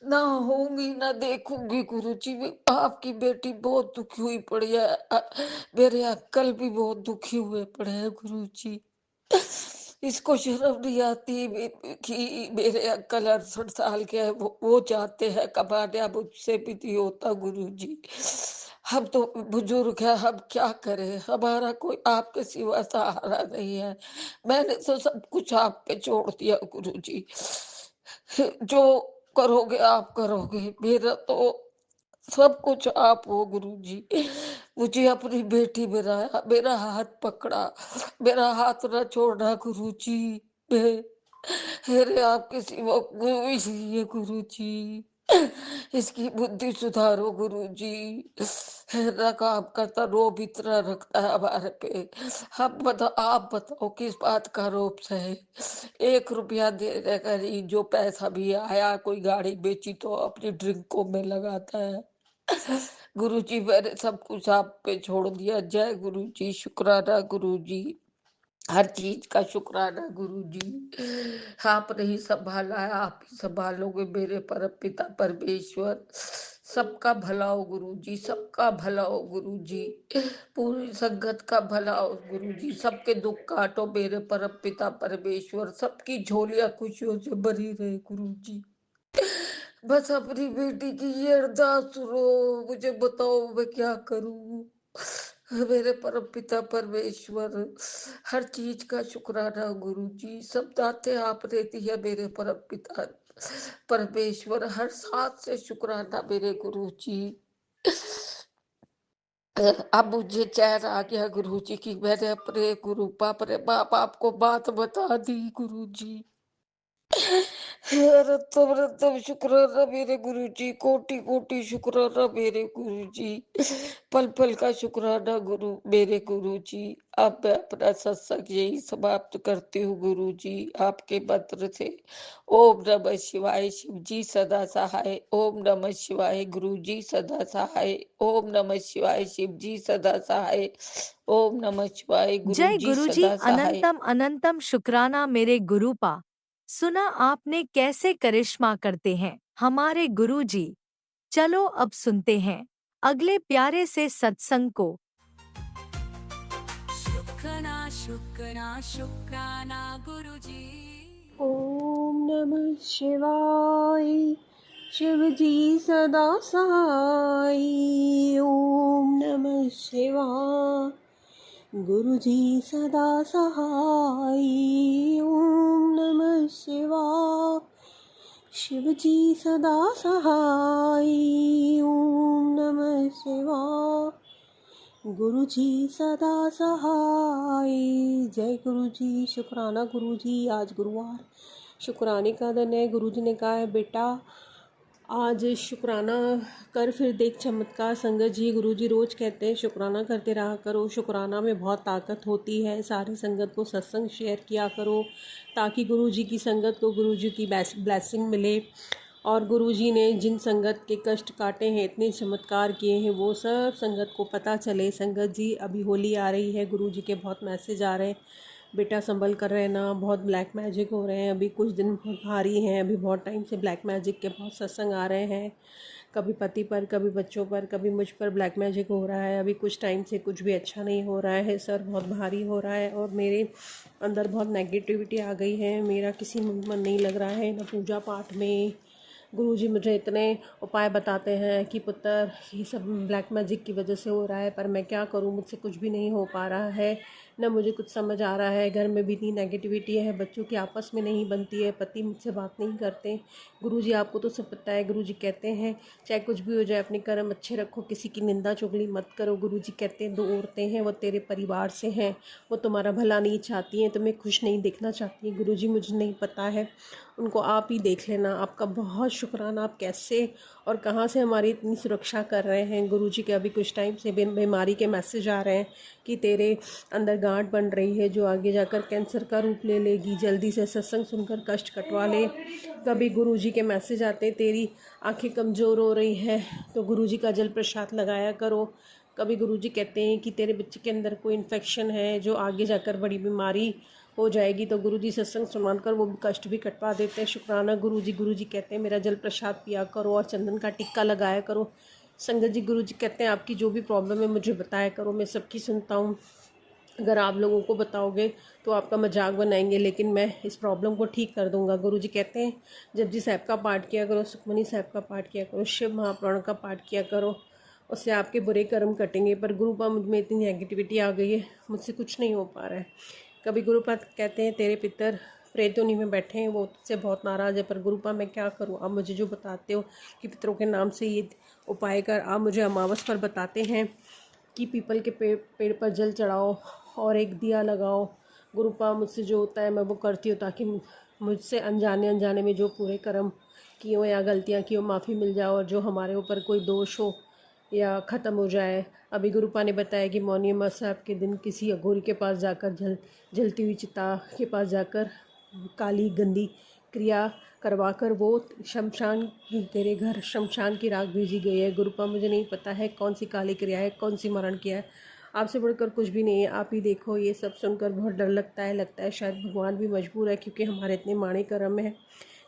ना होंगी ना देखूंगी गुरुजी, आपकी बेटी बहुत दुखी हुई पड़ी है। मेरे अंकल भी बहुत दुखी हुए पड़े हैं गुरुजी। इसको शर्म नहीं आती कि मेरे अंकल 68 साल के हैं, वो जाते हैं कमाने, अब उससे भी नहीं होता गुरुजी। हम तो बुजुर्ग है, हम क्या करें, हमारा कोई आपके सिवा सहारा नहीं है। मैंने तो सब कुछ आप पे छोड़ दिया गुरुजी, जो करोगे आप करोगे, मेरा तो सब कुछ आप हो गुरुजी। मुझे अपनी बेटी बनाया, मेरा हाथ पकड़ा, मेरा हाथ न छोड़ना गुरुजी। मैं मेरे आपके सिवा कोई नहीं है गुरुजी। इसकी बुद्धि सुधारो गुरुजी। ना काम करता, रोब इतना रखता है हमारे पे। हम बताओ, आप बताओ किस बात का रोब सहे। 1 रुपया देने का नहीं, जो पैसा भी आया कोई गाड़ी बेची तो अपनी ड्रिंकों में लगाता है। गुरुजी, मैंने सब कुछ आप पे छोड़ दिया। जय गुरुजी, शुक्राना गुरुजी, हर चीज का शुक्राना गुरुजी। आपने ही संभाला है, आप ही संभालोगे मेरे परम पिता परमेश्वर। सबका भला हो गुरुजी, सबका भला हो गुरुजी, पूरी संगत का भला हो गुरुजी, सबके दुख काटो मेरे परम पिता परमेश्वर, सबकी झोलियां खुशियों से भरी रहे गुरुजी। बस अपनी बेटी की ये अरदास सुनो, मुझे बताओ मैं क्या करूं। मेरे परम पिता परमेश्वर, हर चीज का शुक्राना गुरुजी, सब दाते आपने दिया मेरे परम पिता परमेश्वर, हर सांस से शुक्राना मेरे गुरुजी। अब मुझे चैन आ गया गुरुजी कि मैंने अपने गुरु अपने माँ बाप को बात बता दी गुरुजी। रत्तम रत्तम शुक्राना मेरे गुरुजी, कोटि कोटि शुक्राना मेरे गुरुजी, पल पल का शुक्राना गुरु मेरे गुरुजी। अब मैं अपना सत्संग यही समाप्त करती हूँ गुरुजी, आपके मंत्र से। ओम नमः शिवाय, शिव जी सदा सहाय। ओम नमः शिवाय, गुरुजी सदा सहाय। ओम नमः शिवाय, शिव जी सदा सहाय। ओम नमः शिवाय, जय गुरुजी गुरुजी, सदा सहाय। अनंतम अनंतम शुक्राना मेरे गुरुपा। सुना आपने कैसे करिश्मा करते हैं हमारे गुरुजी। चलो अब सुनते हैं अगले प्यारे से सत्संग को। शुक्राना शुक्राना शुक्राना गुरुजी। ओम नमः शिवाय शिवजी सदा सहाय। ओम नमः शिवाय गुरुजी सदा सहाय। ओम नमः शिवाय शिवजी सदा सहाय। ओम नमः शिवाय गुरुजी सदा सहाय। जय गुरुजी। शुक्राना गुरुजी। आज गुरुवार शुक्राने का दिन है। गुरुजी ने कहा है बेटा आज शुक्राना कर फिर देख चमत्कार। संगत जी गुरुजी रोज़ कहते हैं शुक्राना करते रहा करो, शुक्राना में बहुत ताकत होती है। सारी संगत को सत्संग शेयर किया करो ताकि गुरुजी की संगत को गुरुजी की ब्लेसिंग मिले। और गुरुजी ने जिन संगत के कष्ट काटे हैं, इतने चमत्कार किए हैं, वो सब संगत को पता चले। संगत जी अभी होली आ रही है, गुरुजी के बहुत मैसेज आ रहे हैं, बेटा संभल कर रहना, बहुत ब्लैक मैजिक हो रहे हैं, अभी कुछ दिन बहुत भारी हैं, अभी बहुत टाइम से ब्लैक मैजिक के बहुत सत्संग आ रहे हैं, कभी पति पर, कभी बच्चों पर, कभी मुझ पर ब्लैक मैजिक हो रहा है। अभी कुछ टाइम से कुछ भी अच्छा नहीं हो रहा है, सर बहुत भारी हो रहा है और मेरे अंदर बहुत नेगेटिविटी आ गई है। मेरा किसी में मन नहीं लग रहा है, ना पूजा पाठ में। गुरुजी मुझे इतने उपाय बताते हैं कि पुत्र ये सब ब्लैक मैजिक की वजह से हो रहा है, पर मैं क्या करूं, मुझसे कुछ भी नहीं हो पा रहा है, न मुझे कुछ समझ आ रहा है। घर में भी इतनी नेगेटिविटी है, बच्चों की आपस में नहीं बनती है, पति मुझसे बात नहीं करते। गुरुजी आपको तो सब पता है। गुरुजी कहते हैं चाहे कुछ भी हो जाए अपने कर्म अच्छे रखो, किसी की निंदा चुगली मत करो। गुरुजी कहते हैं 2 औरतें हैं, वो तेरे परिवार से हैं, वो तुम्हारा भला नहीं चाहती हैं, तुम्हें खुश नहीं देखना चाहती हैं। गुरुजी मुझे नहीं पता है, उनको आप ही देख लेना। आपका बहुत शुक्राना, आप कैसे और कहाँ से हमारी इतनी सुरक्षा कर रहे हैं। गुरुजी के अभी कुछ टाइम से बीमारी के मैसेज आ रहे हैं कि तेरे अंदर गांठ बन रही है जो आगे जाकर कैंसर का रूप ले लेगी, जल्दी से सत्संग सुनकर कष्ट कटवा ले। कभी गुरुजी के मैसेज आते तेरी आंखें कमज़ोर हो रही है तो गुरुजी का जल प्रसाद लगाया करो। कभी गुरुजी कहते हैं कि तेरे बच्चे के अंदर कोई इन्फेक्शन है जो आगे जाकर बड़ी बीमारी हो जाएगी, तो गुरुजी सत्संग सुनवाकर वो कष्ट भी कटवा देते हैं। शुक्राना गुरुजी। गुरुजी कहते हैं मेरा जल प्रसाद पिया करो और चंदन का टिक्का लगाया करो। संगत जी गुरुजी कहते हैं आपकी जो भी प्रॉब्लम है मुझे बताया करो, मैं सबकी सुनता हूँ। अगर आप लोगों को बताओगे तो आपका मजाक बनाएंगे, लेकिन मैं इस प्रॉब्लम को ठीक कर दूंगा। गुरुजी कहते हैं जपजी साहब का पाठ किया करो, सुखमनी साहब का पाठ किया करो, शिव महापुराण का पाठ किया करो, उससे आपके बुरे कर्म कटेंगे। पर गुरुपा मुझ में इतनी नेगेटिविटी आ गई है, मुझसे कुछ नहीं हो पा रहा है। कभी गुरुपा कहते हैं तेरे पितर प्रेतोनी में बैठे हैं, वो तुझसे बहुत नाराज़ है। पर गुरुपा मैं क्या करूं, आप मुझे जो बताते हो कि पितरों के नाम से ये उपाय कर, आप मुझे अमावस पर बताते हैं कि पीपल के पेड़ पर जल चढ़ाओ और एक दिया लगाओ। गुरुपा मुझसे जो होता है मैं वो करती हूँ ताकि मुझसे अनजाने में जो पूरे कर्म किए हो या गलतियाँ की हो माफ़ी मिल जाए और जो हमारे ऊपर कोई दोष हो या ख़त्म हो जाए। अभी गुरुपा ने बताया कि मौनी अमावस साहब के दिन किसी अघोरी के पास जाकर जलती हुई चिता के पास जाकर काली गंदी क्रिया करवा कर वो शमशान की, तेरे घर शमशान की राख भेजी गई है। गुरुपा मुझे नहीं पता है कौन सी काली क्रिया है, कौन सी मरण किया है, आपसे बढ़कर कुछ भी नहीं है, आप ही देखो। ये सब सुनकर बहुत डर लगता है शायद भगवान भी मजबूर है, क्योंकि हमारे इतने माणे कर्म है,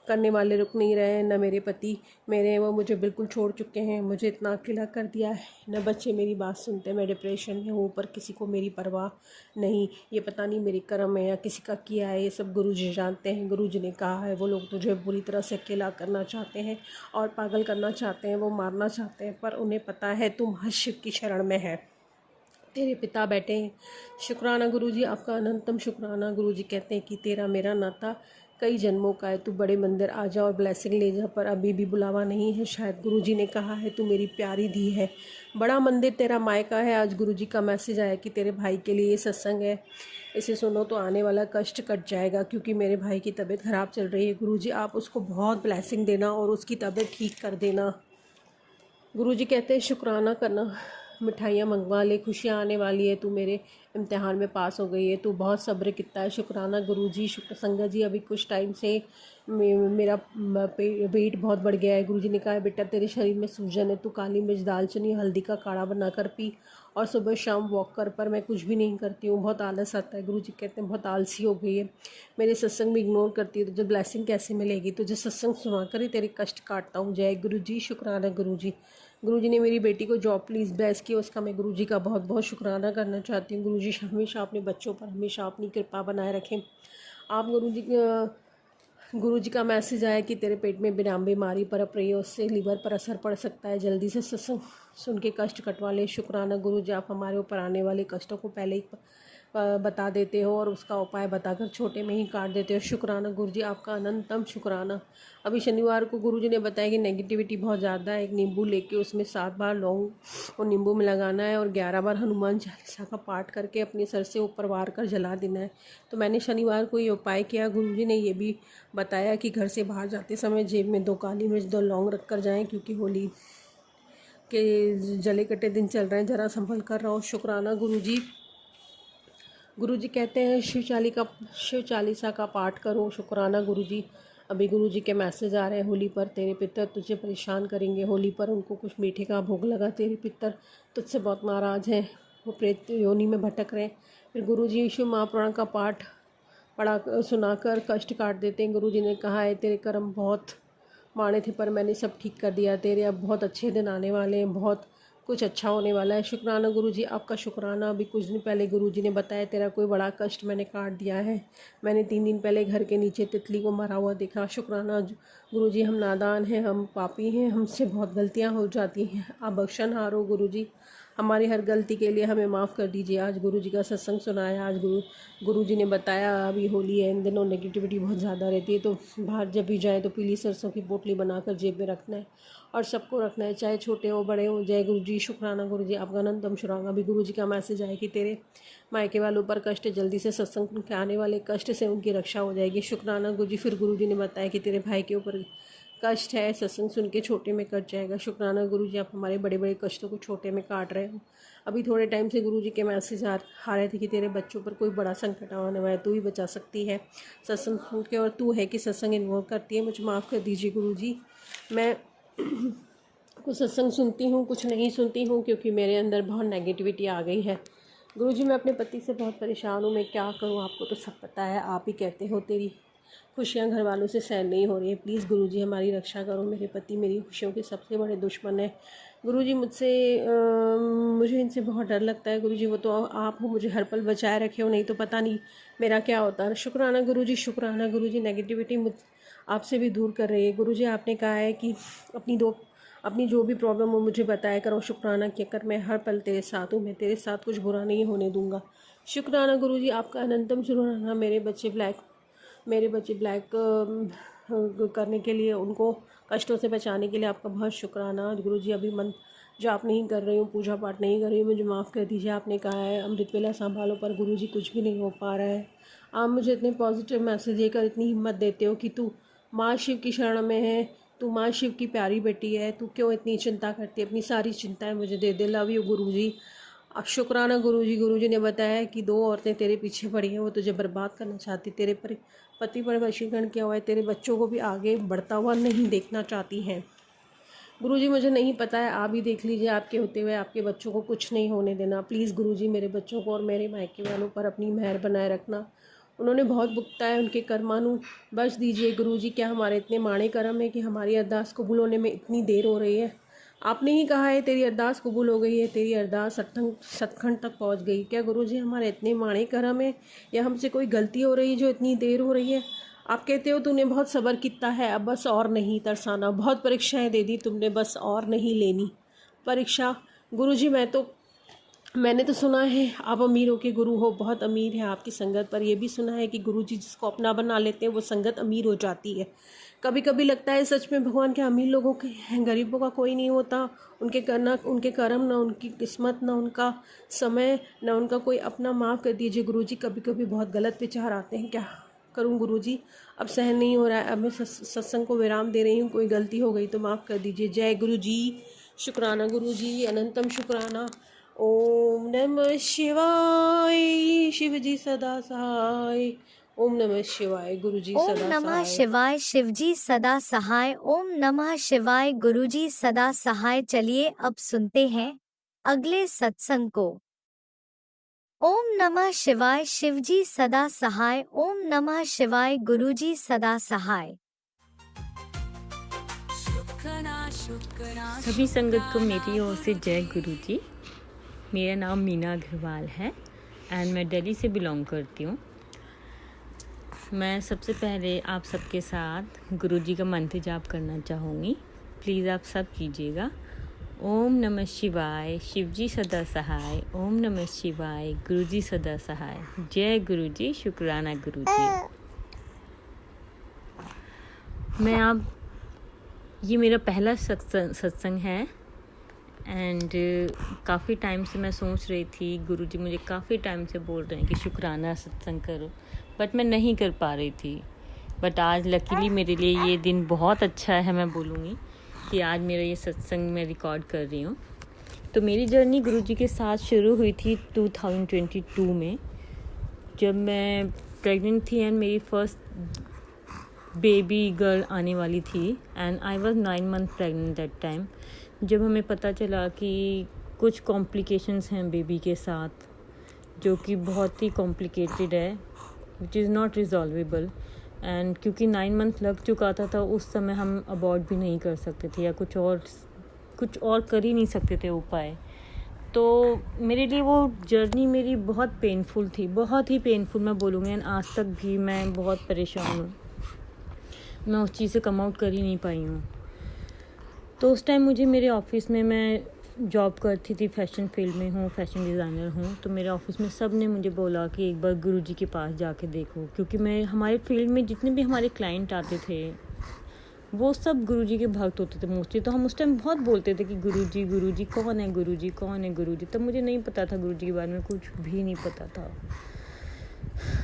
करने वाले रुक नहीं रहे हैं। न मेरे पति मेरे वो मुझे बिल्कुल छोड़ चुके हैं, मुझे इतना अकेला कर दिया है, न बच्चे मेरी बात सुनते, मैं डिप्रेशन में हूँ, पर किसी को मेरी परवाह नहीं। ये पता नहीं मेरी कर्म है या किसी का किया है, ये सब गुरुजी जानते हैं। गुरुजी ने कहा है वो लोग तुझे बुरी तरह से अकेला करना चाहते हैं और पागल करना चाहते हैं, वो मारना चाहते हैं, पर उन्हें पता है तुम हर शिव की शरण में है, तेरे पिता बैठे हैं। शुक्राना गुरुजी, आपका अनंतम शुक्राना। गुरुजी कहते हैं कि तेरा मेरा नाता कई जन्मों का है, तू बड़े मंदिर आ जा और ब्लेसिंग ले जा, पर अभी भी बुलावा नहीं है। शायद गुरुजी ने कहा है तू मेरी प्यारी धी है, बड़ा मंदिर तेरा मायका है। आज गुरुजी का मैसेज आया कि तेरे भाई के लिए ये सत्संग है, इसे सुनो तो आने वाला कष्ट कट जाएगा, क्योंकि मेरे भाई की तबीयत ख़राब चल रही है। गुरुजी आप उसको बहुत ब्लेसिंग देना और उसकी तबीयत ठीक कर देना। गुरुजी कहते हैं शुक्राना करना, मिठाइयाँ मंगवा ले, खुशियाँ आने वाली है, तू मेरे इम्तिहान में पास हो गई है, तू बहुत सब्र कितना है। शुक्राना गुरुजी। शुक्र संगत जी, अभी कुछ टाइम से मेरा वेट बहुत बढ़ गया है। गुरुजी ने कहा है बेटा तेरे शरीर में सूजन है, तू काली मिर्च दालचीनी हल्दी का काढ़ा बनाकर पी और सुबह शाम वॉक कर। पर मैं कुछ भी नहीं करती हूँ, बहुत आलस आता है। गुरुजी कहते हैं बहुत आलसी हो गई है, मेरे सत्संग में इग्नोर करती है, तुझे ब्लेसिंग कैसे मिलेगी, तुझे सत्संग सुना कर ही तेरे कष्ट काटता हूँ। जय गुरुजी। शुक्राना गुरुजी। गुरुजी ने मेरी बेटी को जॉब प्लीज़ ब्लेस की, उसका मैं गुरुजी का बहुत बहुत शुक्राना करना चाहती हूँ। गुरुजी हमेशा अपने बच्चों पर हमेशा अपनी कृपा बनाए रखें। आप गुरुजी का मैसेज आया कि तेरे पेट में बिराम बीमारी पनप रही है, उससे लीवर पर असर पड़ सकता है, जल्दी से सत्संग सुन के कष्ट कटवा ले। शुक्राना गुरुजी, आप हमारे ऊपर आने वाले कष्टों को पहले ही बता देते हो और उसका उपाय बताकर छोटे में ही काट देते हो। शुक्राना गुरुजी, आपका अनंतम शुक्राना। अभी शनिवार को गुरुजी ने बताया कि नेगेटिविटी बहुत ज़्यादा है, एक नींबू लेके उसमें 7 बार लौंग और नींबू में लगाना है और 11 बार हनुमान चालीसा का पाठ करके अपने सर से ऊपर वार कर जला देना है। तो मैंने शनिवार को ये उपाय किया। गुरुजी ने ये भी बताया कि घर से बाहर जाते समय जेब में 2 काली मिर्च 2 लौंग रख कर जाएँ, क्योंकि होली के जले कटे दिन चल रहे हैं, ज़रा संभल कर रहो। शुक्राना गुरुजी। गुरुजी कहते हैं शिव चालीसा का पाठ करो। शुक्राना गुरुजी। अभी गुरुजी के मैसेज आ रहे हैं, होली पर तेरे पितर तुझे परेशान करेंगे, होली पर उनको कुछ मीठे का भोग लगा, तेरे पितर तुझसे बहुत नाराज़ हैं, वो प्रेत योनि में भटक रहे हैं। फिर गुरुजी शिव महापुराण का पाठ सुनाकर कष्ट काट देते हैं। गुरुजी ने कहा है तेरे कर्म बहुत माड़े थे, पर मैंने सब ठीक कर दिया, तेरे अब बहुत अच्छे दिन आने वाले हैं, बहुत कुछ अच्छा होने वाला है। शुक्राना गुरुजी, आपका शुक्राना। अभी कुछ दिन पहले गुरुजी ने बताया तेरा कोई बड़ा कष्ट मैंने काट दिया है। मैंने 3 दिन पहले घर के नीचे तितली को मरा हुआ देखा। शुक्राना गुरुजी, हम नादान हैं, हम पापी हैं, हमसे बहुत गलतियां हो जाती हैं, आप बख्शनहार हो गुरुजी, हमारी हर गलती के लिए हमें माफ़ कर दीजिए। आज गुरुजी का सत्संग सुनाया। आज गुरुजी ने बताया अभी होली है, इन दिनों नेगेटिविटी बहुत ज़्यादा रहती है, तो बाहर जब भी जाए तो पीली सरसों की पोटली बनाकर जेब में रखना है और सबको रखना है, चाहे छोटे हो बड़े हो। जय गुरुजी। शुक्राना गुरुजी, आपका अनंतम शुक्राना। अभी गुरुजी का मैसेज आया कि तेरे मायके वालों पर कष्ट, जल्दी से सत्संग के आने वाले कष्ट से उनकी रक्षा हो जाएगी। शुक्राना गुरुजी। फिर गुरुजी ने बताया कि तेरे भाई के ऊपर कष्ट है, सत्संग सुन के छोटे में कट जाएगा। शुक्राना गुरुजी, आप हमारे बड़े बड़े कष्टों को छोटे में काट रहे हो। अभी थोड़े टाइम से गुरुजी के मैसेज आ रहे थे कि तेरे बच्चों पर कोई बड़ा संकट आने वाला है, तू ही बचा सकती है सत्संग सुन के, और तू है कि सत्संग इन्वॉल्व करती है। मुझे माफ़ कर दीजिए गुरुजी, मैं कुछ सत्संग सुनती हूँ, कुछ नहीं सुनती हूँ, क्योंकि मेरे अंदर बहुत नेगेटिविटी आ गई है। गुरुजी, मैं अपने पति से बहुत परेशान हूँ, मैं क्या करूँ, आपको तो सब पता है, आप ही कहते हो तेरी खुशियाँ घर वालों से सहन नहीं हो रही है, प्लीज़ गुरुजी हमारी रक्षा करो। मेरे पति मेरी खुशियों के सबसे बड़े दुश्मन है गुरुजी, मुझे इनसे बहुत डर लगता है गुरुजी, वो तो आप हो, मुझे हर पल बचाए रखे हो, नहीं तो पता नहीं मेरा क्या होता है। शुक्राना गुरुजी। शुक्राना गुरुजी, नेगेटिविटी आपसे भी दूर कर रही है गुरुजी। आपने कहा है कि अपनी जो भी प्रॉब्लम हो मुझे बताया करो। शुक्राना कहकर मैं हर पल तेरे साथ हूँ, मैं तेरे साथ कुछ बुरा नहीं होने दूँगा। शुक्राना गुरुजी, आपका अनंतम शुक्राना। मेरे बच्चे ब्लैक करने के लिए, उनको कष्टों से बचाने के लिए आपका बहुत शुक्राना गुरुजी। अभी मन जाप नहीं कर रही हूँ, पूजा पाठ नहीं कर रही हूँ, मुझे माफ़ कर दीजिए। आपने कहा है अमृत वेला संभालो, पर गुरुजी कुछ भी नहीं हो पा रहा है। आप मुझे इतने पॉजिटिव मैसेज देकर इतनी हिम्मत देते हो कि तू माँ शिव की शरण में है, तू माँ शिव की प्यारी बेटी है, तू क्यों इतनी चिंता करती है, अपनी सारी चिंताएं मुझे दे दे। लव यू गुरुजी। अब शुक्राना गुरुजी। गुरुजी ने बताया कि 2 औरतें तेरे पीछे पड़ी हैं, वो तुझे बर्बाद करना चाहती, तेरे पति पर वशीकरण किया हुआ है, तेरे बच्चों को भी आगे बढ़ता हुआ नहीं देखना चाहती हैं। गुरुजी, मुझे नहीं पता है, आप ही देख लीजिए, आपके होते हुए आपके बच्चों को कुछ नहीं होने देना प्लीज़ गुरुजी। मेरे बच्चों को और मेरे मायके वालों पर अपनी मेहर बनाए रखना, उन्होंने बहुत भुगता है, उनके कर्मानु बख्श दीजिए गुरुजी। क्या हमारे इतने माड़े कर्म है कि हमारी अरदास कबूल होने में इतनी देर हो रही है? आपने ही कहा है तेरी अरदास कबूल हो गई है, तेरी अरदास सतखंड तक पहुंच गई। क्या गुरुजी हमारे इतने माड़े कर्म है या हमसे कोई गलती हो रही है जो इतनी देर हो रही है? आप कहते हो तूने बहुत सब्र किया है, अब बस और नहीं तरसाना, बहुत परीक्षाएं दे दी तुमने, बस और नहीं लेनी परीक्षा। गुरुजी, मैं तो मैंने तो सुना है आप अमीरों के गुरु हो, बहुत अमीर है आपकी संगत, पर यह भी सुना है कि गुरुजी जिसको अपना बना लेते हैं वो संगत अमीर हो जाती है। कभी कभी लगता है सच में भगवान के अमीर लोगों के हैं, गरीबों का कोई नहीं होता। उनके करना, उनके कर्म, ना उनकी किस्मत, ना उनका समय, ना उनका कोई अपना। माफ़ कर दीजिए गुरुजी, कभी कभी बहुत गलत विचार आते हैं। क्या करूं गुरुजी, अब सहन नहीं हो रहा है। अब मैं सत्संग को विराम दे रही हूँ। कोई गलती हो गई तो माफ़ कर दीजिए। जय गुरुजी, शुक्राना गुरुजी, अनंतम शुक्राना। ओम नमः शिवाय, शिवजी सदा सहाय। ओम नमः शिवाय, गुरुजी ओम सदा नमः सहाय। शिवाय, शिवजी सदा सहाय। ओम नमः शिवाय, गुरुजी सदा सहाय। चलिए अब सुनते हैं अगले सत्संग को। ओम नमः शिवाय, शिवजी सदा सहाय। ओम नमः शिवाय, गुरुजी सदा सहाय। सभी संगत को मेरी ओर से जय गुरु जी। मेरा नाम मीना अग्रवाल है एंड मैं दिल्ली से बिलोंग करती हूँ। मैं सबसे पहले आप सबके साथ गुरु जी का मंत्र जाप करना चाहूँगी। प्लीज़ आप सब कीजिएगा। ओम नमः शिवाय, शिवजी सदा सहाय। ओम नमः शिवाय, गुरुजी सदा सहाय। जय गुरु जी, शुक्राना गुरु जी। मैं आप ये मेरा पहला सत्संग है एंड काफ़ी टाइम से मैं सोच रही थी, गुरुजी मुझे काफ़ी टाइम से बोल रहे हैं कि शुक्राना सत्संग करो, बट मैं नहीं कर पा रही थी। बट आज लकीली मेरे लिए ये दिन बहुत अच्छा है। मैं बोलूँगी कि आज मेरा ये सत्संग मैं रिकॉर्ड कर रही हूँ। तो मेरी जर्नी गुरुजी के साथ शुरू हुई थी 2022 में, जब मैं प्रेग्नेंट थी एंड मेरी फर्स्ट बेबी गर्ल आने वाली थी and I was 9 month pregnant that time. जब हमें पता चला कि कुछ कॉम्प्लिकेशंस हैं बेबी के साथ, जो कि बहुत ही कॉम्प्लिकेटेड है, विच इज़ नॉट रिजॉल्वेबल। एंड क्योंकि 9 मंथ लग चुका था उस समय हम अबॉर्ट भी नहीं कर सकते थे या कुछ और कर ही नहीं सकते थे उपाय। तो मेरे लिए वो जर्नी मेरी बहुत पेनफुल थी, बहुत ही पेनफुल मैं बोलूँगी। एंड आज तक भी मैं बहुत परेशान हूँ, मैं उस चीज़ से कम आउट कर ही नहीं पाई हूँ। तो उस टाइम मुझे मेरे ऑफिस में, मैं जॉब करती थी, फैशन फील्ड में हूँ, फैशन डिज़ाइनर हूँ। तो मेरे ऑफिस में सब ने मुझे बोला कि एक बार गुरुजी के पास जाके देखो, क्योंकि हमारे फील्ड में जितने भी हमारे क्लाइंट आते थे वो सब गुरुजी के भक्त होते थे मोस्टली। तो हम उस टाइम बहुत बोलते थे कि गुरुजी कौन है, गुरुजी कौन है, गुरुजी। तब मुझे नहीं पता था गुरुजी के बारे में, कुछ भी नहीं पता था,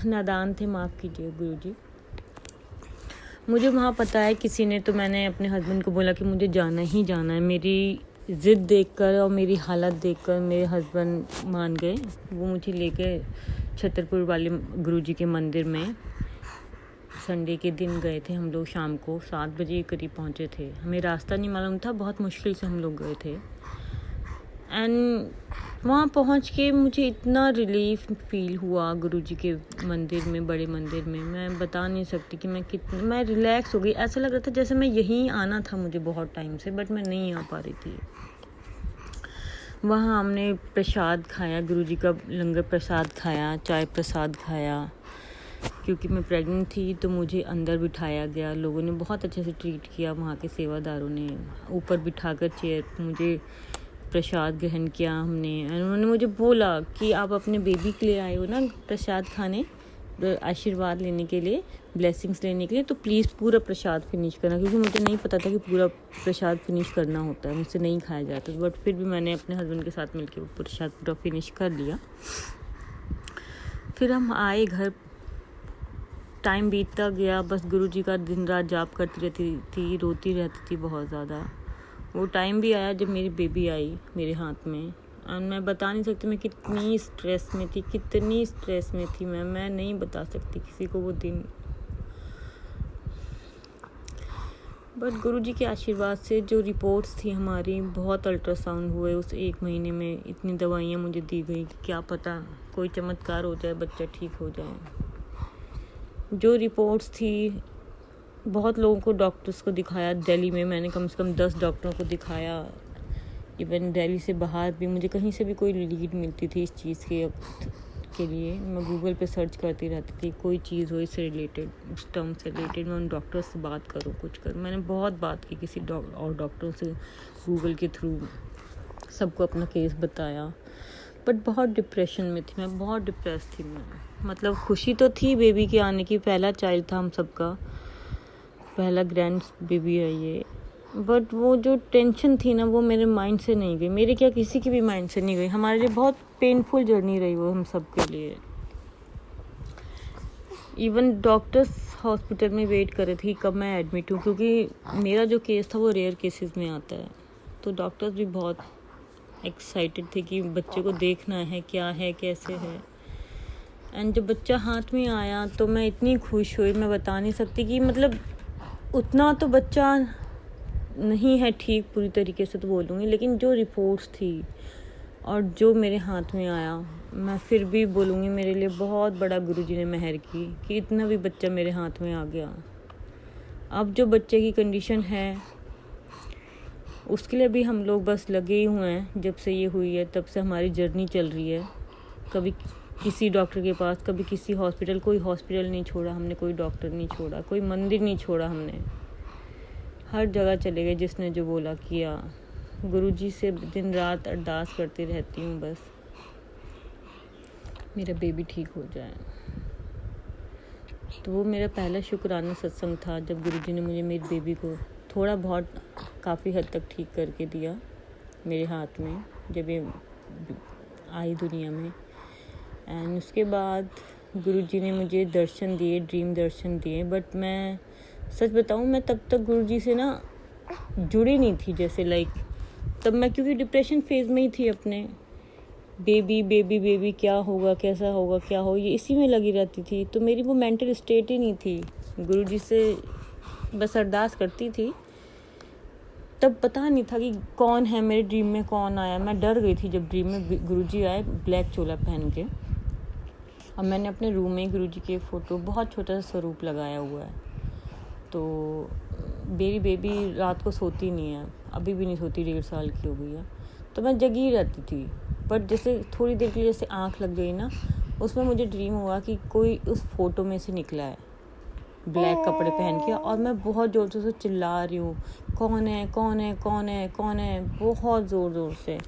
नादान थे, माफ़ कीजिए गुरुजी। मुझे वहाँ पता है किसी ने, तो मैंने अपने हस्बैंड को बोला कि मुझे जाना ही जाना है। मेरी ज़िद देखकर और मेरी हालत देखकर मेरे हस्बैंड मान गए। वो मुझे लेके छतरपुर वाले गुरुजी के मंदिर में संडे के दिन गए थे। हम लोग शाम को 7 बजे करीब पहुँचे थे। हमें रास्ता नहीं मालूम था, बहुत मुश्किल से हम लोग गए थे। एंड वहाँ पहुँच के मुझे इतना रिलीफ फील हुआ गुरुजी के मंदिर में, बड़े मंदिर में। मैं बता नहीं सकती कि मैं रिलैक्स हो गई। ऐसा लग रहा था जैसे मैं यहीं आना था मुझे बहुत टाइम से, बट मैं नहीं आ पा रही थी। वहाँ हमने प्रसाद खाया, गुरुजी का लंगर प्रसाद खाया, चाय प्रसाद खाया। क्योंकि मैं प्रेग्नेंट थी तो मुझे अंदर बिठाया गया। लोगों ने बहुत अच्छे से ट्रीट किया, वहाँ के सेवादारों ने ऊपर बिठाकर चेयर मुझे प्रसाद ग्रहण किया हमने। उन्होंने मुझे बोला कि आप अपने बेबी के लिए आए हो ना प्रसाद खाने, आशीर्वाद लेने के लिए, ब्लेसिंग्स लेने के लिए, तो प्लीज़ पूरा प्रसाद फिनिश करना। क्योंकि मुझे नहीं पता था कि पूरा प्रसाद फिनिश करना होता है, मुझसे नहीं खाया जाता। बट फिर भी मैंने अपने हस्बैंड के साथ मिलकर वो प्रसाद पूरा फिनिश कर लिया। फिर हम आए घर, टाइम बीतता गया, बस गुरुजी का दिन रात जाप करती रहती थी, रोती रहती थी बहुत ज़्यादा। वो टाइम भी आया जब मेरी बेबी आई मेरे हाथ में, और मैं बता नहीं सकती मैं कितनी स्ट्रेस में थी मैं नहीं बता सकती किसी को वो दिन। बट गुरुजी के आशीर्वाद से जो रिपोर्ट्स थी हमारी, बहुत अल्ट्रासाउंड हुए उस 1 महीने में, इतनी दवाइयाँ मुझे दी गई कि क्या पता कोई चमत्कार हो जाए, बच्चा ठीक हो जाए। जो रिपोर्ट्स थी, बहुत लोगों को, डॉक्टर्स को दिखाया दिल्ली में। मैंने कम से कम 10 डॉक्टरों को दिखाया। इवन दिल्ली से बाहर भी मुझे कहीं से भी कोई लीड मिलती थी इस चीज़ के लिए, मैं गूगल पे सर्च करती रहती थी, कोई चीज़ हो इससे रिलेटेड, उस टर्म से रिलेटेड, मैं उन डॉक्टर से बात करूँ, कुछ करूँ। मैंने बहुत बात की किसी और डॉक्टरों से, गूगल के थ्रू सबको अपना केस बताया। बट बहुत डिप्रेशन में थी मैं, बहुत डिप्रेस थी मैं। मतलब खुशी तो थी बेबी के आने की, पहला चाइल्ड था हम सबका, पहला ग्रैंड बेबी है ये, बट वो जो टेंशन थी ना वो मेरे माइंड से नहीं गई, मेरे क्या किसी की भी माइंड से नहीं गई। हमारे लिए बहुत पेनफुल जर्नी रही वो हम सब के लिए। इवन डॉक्टर्स हॉस्पिटल में वेट कर रहे थे कब मैं एडमिट हूँ, क्योंकि मेरा जो केस था वो रेयर केसेस में आता है। तो डॉक्टर्स भी बहुत एक्साइटेड थे कि बच्चे को देखना है क्या है कैसे है। एंड जब बच्चा हाथ में आया तो मैं इतनी खुश हुई, मैं बता नहीं सकती कि मतलब उतना तो बच्चा नहीं है ठीक पूरी तरीके से तो बोलूँगी, लेकिन जो रिपोर्ट्स थी और जो मेरे हाथ में आया, मैं फिर भी बोलूँगी मेरे लिए बहुत बड़ा गुरुजी ने मेहर की कि इतना भी बच्चा मेरे हाथ में आ गया। अब जो बच्चे की कंडीशन है उसके लिए भी हम लोग बस लगे ही हुए हैं। जब से ये हुई है तब से हमारी जर्नी चल रही है, कभी किसी डॉक्टर के पास, कभी किसी हॉस्पिटल, कोई हॉस्पिटल नहीं छोड़ा हमने, कोई डॉक्टर नहीं छोड़ा, कोई मंदिर नहीं छोड़ा हमने, हर जगह चले गए, जिसने जो बोला किया। गुरुजी से दिन रात अरदास करती रहती हूँ बस मेरा बेबी ठीक हो जाए। तो वो मेरा पहला शुक्राना सत्संग था जब गुरुजी ने मुझे मेरी बेबी को थोड़ा बहुत काफ़ी हद तक ठीक करके दिया मेरे हाथ में जब ये आई दुनिया में। एंड उसके बाद गुरुजी ने मुझे दर्शन दिए, ड्रीम दर्शन दिए। बट मैं सच बताऊँ, मैं तब तक गुरुजी से ना जुड़ी नहीं थी, जैसे लाइक तब मैं क्योंकि डिप्रेशन फेज में ही थी अपने, बेबी बेबी बेबी क्या होगा कैसा होगा क्या हो, ये इसी में लगी रहती थी। तो मेरी वो मेंटल स्टेट ही नहीं थी, गुरुजी से बस अरदास करती थी। तब पता नहीं था कि कौन है मेरे ड्रीम में, कौन आया। मैं डर गई थी जब ड्रीम में गुरुजी आए ब्लैक चोला पहन के। और मैंने अपने रूम में गुरुजी की एक फ़ोटो, बहुत छोटा सा स्वरूप लगाया हुआ है। तो मेरी बेबी रात को सोती नहीं है, अभी भी नहीं सोती, 1.5 साल की हो गई है। तो मैं जगी रहती थी, बट जैसे थोड़ी देर के लिए जैसे आँख लग गई ना, उसमें मुझे ड्रीम हुआ कि कोई उस फोटो में से निकला है ब्लैक कपड़े पहन के, और मैं बहुत ज़ोर से चिल्ला रही हूँ, कौन है कौन है कौन है कौन है, बहुत ज़ोर ज़ोर से।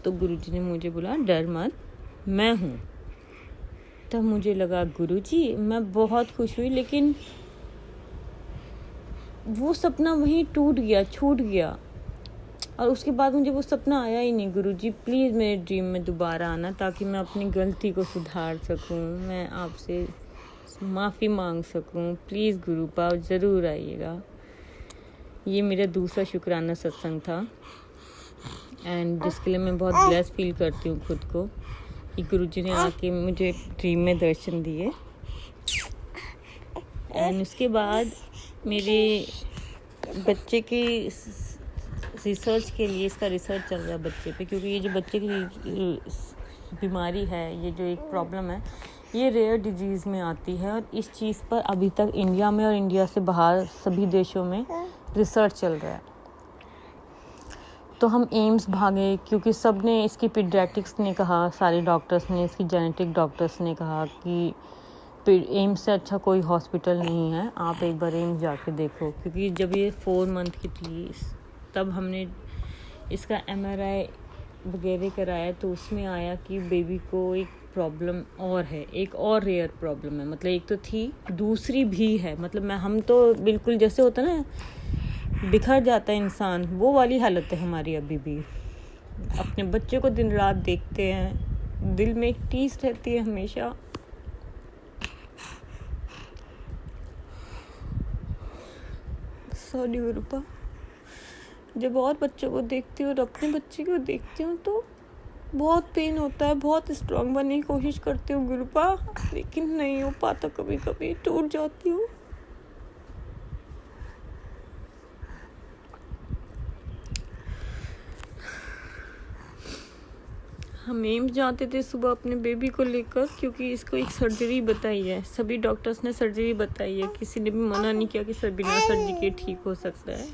तो गुरुजी ने मुझे बोला डर मत, मैं हूँ। तब मुझे लगा गुरुजी, मैं बहुत खुश हुई। लेकिन वो सपना वहीं टूट गया, छूट गया, और उसके बाद मुझे वो सपना आया ही नहीं। गुरुजी प्लीज़ मेरे ड्रीम में दोबारा आना, ताकि मैं अपनी गलती को सुधार सकूं, मैं आपसे माफ़ी मांग सकूं। प्लीज़ गुरुपा ज़रूर आइएगा। ये मेरा दूसरा शुक्राना सत्संग था, एंड जिसके लिए मैं बहुत ब्लेस फील करती हूँ खुद को कि गुरुजी ने आके मुझे ड्रीम में दर्शन दिए। एंड उसके बाद मेरे बच्चे की रिसर्च के लिए, इसका रिसर्च चल रहा है बच्चे पे, क्योंकि ये जो बच्चे की बीमारी है, ये जो एक प्रॉब्लम है, ये रेयर डिजीज़ में आती है। और इस चीज़ पर अभी तक इंडिया में और इंडिया से बाहर सभी देशों में रिसर्च चल रहा है। तो हम एम्स भागे, क्योंकि सब ने, इसकी पीडियाट्रिक्स ने कहा, सारे डॉक्टर्स ने, इसकी जेनेटिक डॉक्टर्स ने कहा कि एम्स से अच्छा कोई हॉस्पिटल नहीं है, आप एक बार एम्स जाके देखो। क्योंकि जब ये 4 मंथ की थी तब हमने इसका MRI वगैरह कराया, तो उसमें आया कि बेबी को एक प्रॉब्लम और है, एक और रेयर प्रॉब्लम है। मतलब एक तो थी, दूसरी भी है। मतलब हम तो बिल्कुल जैसे होता ना बिखर जाता है इंसान, वो वाली हालत है हमारी अभी भी। अपने बच्चे को दिन रात देखते हैं, दिल में एक टीस रहती है हमेशा। सॉरी गुरुपा, जब और बच्चों को देखती हूँ और अपने बच्चे को देखती हूँ तो बहुत पेन होता है। बहुत स्ट्रॉन्ग बनने की कोशिश करती हूँ गुरुपा, लेकिन नहीं हो पाता, कभी कभी टूट जाती हूँ। हम एम्स जाते थे सुबह अपने बेबी को लेकर, क्योंकि इसको एक सर्जरी बताई है, सभी डॉक्टर्स ने सर्जरी बताई है, किसी ने भी मना नहीं किया कि बिना सर्जरी के ठीक हो सकता है।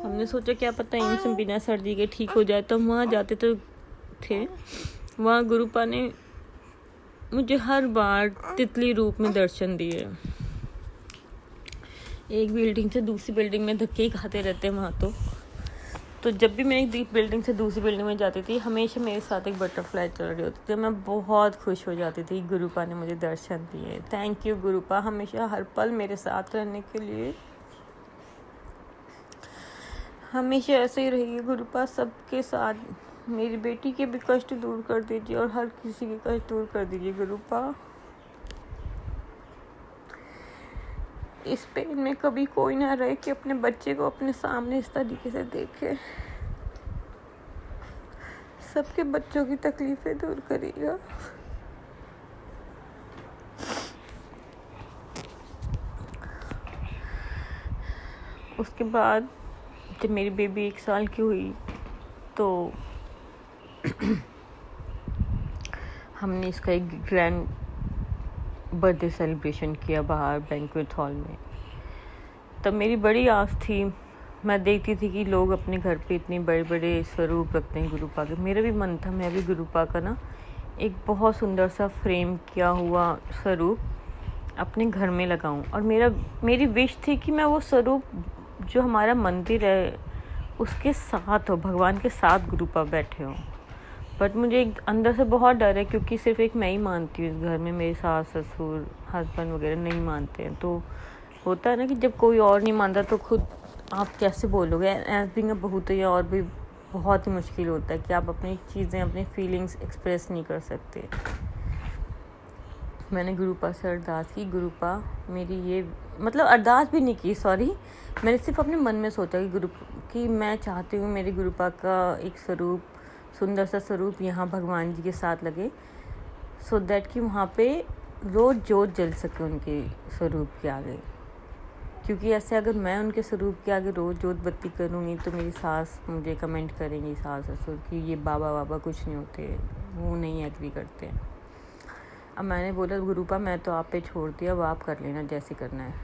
हमने सोचा क्या पता एम्स में बिना सर्जरी के ठीक हो जाए, तो हम वहाँ जाते थे। वहाँ गुरुपा ने मुझे हर बार तितली रूप में दर्शन दिए। एक बिल्डिंग से दूसरी बिल्डिंग में धक्के ही खाते रहते हैं वहाँ तो। तो जब भी मैं एक बिल्डिंग से दूसरी बिल्डिंग में जाती थी, हमेशा मेरे साथ एक बटरफ्लाई चल रही होती थी। मैं बहुत खुश हो जाती थी, गुरुपा ने मुझे दर्शन दिए। थैंक यू गुरुपा, हमेशा हर पल मेरे साथ रहने के लिए। हमेशा ऐसे ही रहिए गुरुपा, सबके साथ। मेरी बेटी के भी कष्ट दूर कर दीजिए और हर किसी के कष्ट दूर कर दीजिए गुरुपा। इस पेन में कभी कोई ना रहे कि अपने बच्चे को अपने सामने इस तरीके से देखे। सबके बच्चों की तकलीफें दूर करिएगा। उसके बाद जब मेरी बेबी 1 साल की हुई तो हमने इसका एक ग्रैंड बर्थडे सेलिब्रेशन किया बाहर बैंक्वेट हॉल में। तब मेरी बड़ी आस थी, मैं देखती थी कि लोग अपने घर पे इतने बड़े बड़े स्वरूप रखते हैं गुरुपा के। मेरा भी मन था मैं भी गुरुपा का ना एक बहुत सुंदर सा फ्रेम किया हुआ स्वरूप अपने घर में लगाऊं। और मेरी विश थी कि मैं वो स्वरूप जो हमारा मंदिर है उसके साथ हो, भगवान के साथ गुरुपा बैठे हों। बट मुझे एक अंदर से बहुत डर है, क्योंकि सिर्फ एक मैं ही मानती हूँ घर में, मेरे सास ससुर हस्बैंड वगैरह नहीं मानते हैं। तो होता है ना कि जब कोई और नहीं मानता तो खुद आप कैसे बोलोगे। एज बिंग अ बहू तो ये और भी बहुत ही मुश्किल होता है कि आप अपनी चीज़ें, अपनी फीलिंग्स एक्सप्रेस नहीं कर सकते। मैंने गुरुपा से अरदास की, गुरुपा मेरी ये मतलब अरदास भी नहीं की, सॉरी, मैंने सिर्फ अपने मन में सोचा कि मैं चाहती हूँ मेरे गुरुपा का एक स्वरूप, सुंदर सा स्वरूप यहाँ भगवान जी के साथ लगे, सो दैट कि वहाँ पे रोज़ जोत जल सके उनके स्वरूप के आगे। क्योंकि ऐसे अगर मैं उनके स्वरूप के आगे रोज़ जोत बत्ती करूँगी तो मेरी सास मुझे कमेंट करेंगी, सास ससुर, कि ये बाबा कुछ नहीं होते, वो नहीं एग्री करते। अब मैंने बोला गुरुपा मैं तो आप पे छोड़ दिया, अब आप कर लेना जैसे करना है।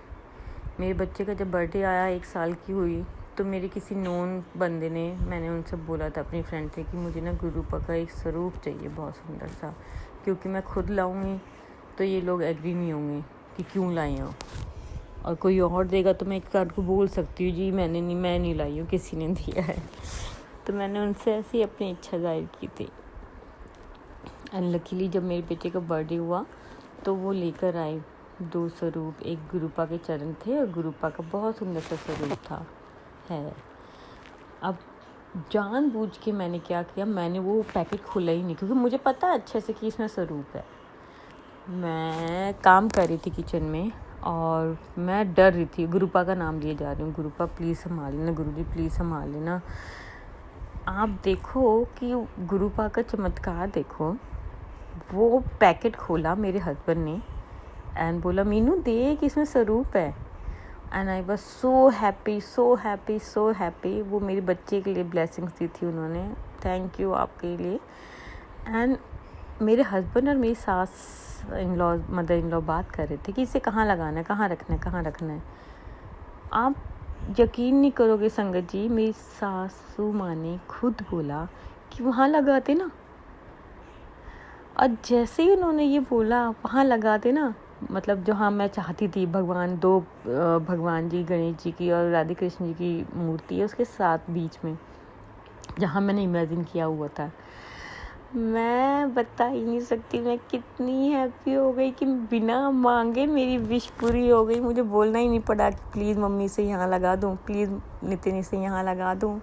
मेरे बच्चे का जब बर्थडे आया 1 साल की हुई तो मेरे किसी नोन बंदे ने, मैंने उनसे बोला था अपनी फ्रेंड से कि मुझे ना गुरुपा का एक स्वरूप चाहिए बहुत सुंदर सा, क्योंकि मैं खुद लाऊंगी तो ये लोग एग्री नहीं होंगे कि क्यों लाई हो, और कोई और देगा तो मैं एक कार्ड को बोल सकती हूँ जी मैं नहीं लाई हूँ, किसी ने दिया है। तो मैंने उनसे ऐसी अपनी इच्छा जाहिर की थी। एंड लकीली जब मेरे बेटे का बर्थडे हुआ तो वो लेकर आए 2 स्वरूप, एक गुरुपा के चरण थे और गुरुपा का बहुत सुंदर सा स्वरूप था है। अब जानबूझ के मैंने क्या किया, मैंने वो पैकेट खोला ही नहीं, क्योंकि मुझे पता है अच्छे से कि इसमें स्वरूप है। मैं काम कर रही थी किचन में और मैं डर रही थी, गुरुपा का नाम लिए जा रही हूँ, गुरुपा प्लीज़ संभाल लेना, गुरुजी प्लीज़ संभाल लेना। आप देखो कि गुरुपा का चमत्कार देखो। वो पैकेट खोला मेरे हस्बैंड ने एंड बोला मीनू देख इसमें स्वरूप है। And I was so happy so happy so happy. वो मेरे बच्चे के लिए ब्लेसिंग्स दी थी उन्होंने, थैंक यू आपके लिए। एंड मेरे हस्बैंड और मेरी सास in law mother in law बात कर रहे थे कि इसे कहाँ लगाना है, कहाँ रखना है। आप यकीन नहीं करोगे संगत जी, मेरी सासू माँ ने खुद बोला कि वहाँ लगाते ना, और जैसे ही उन्होंने ये बोला वहाँ लगाते ना, मतलब जहाँ मैं चाहती थी भगवान जी, गणेश जी की और राधे कृष्ण जी की मूर्ति है उसके साथ बीच में, जहाँ मैंने इमेजिन किया हुआ था, मैं बता ही नहीं सकती मैं कितनी हैप्पी हो गई कि बिना मांगे मेरी विश पूरी हो गई। मुझे बोलना ही नहीं पड़ा कि प्लीज़ मम्मी से यहाँ लगा दूँ, प्लीज़ नितिन से यहाँ लगा दूँ,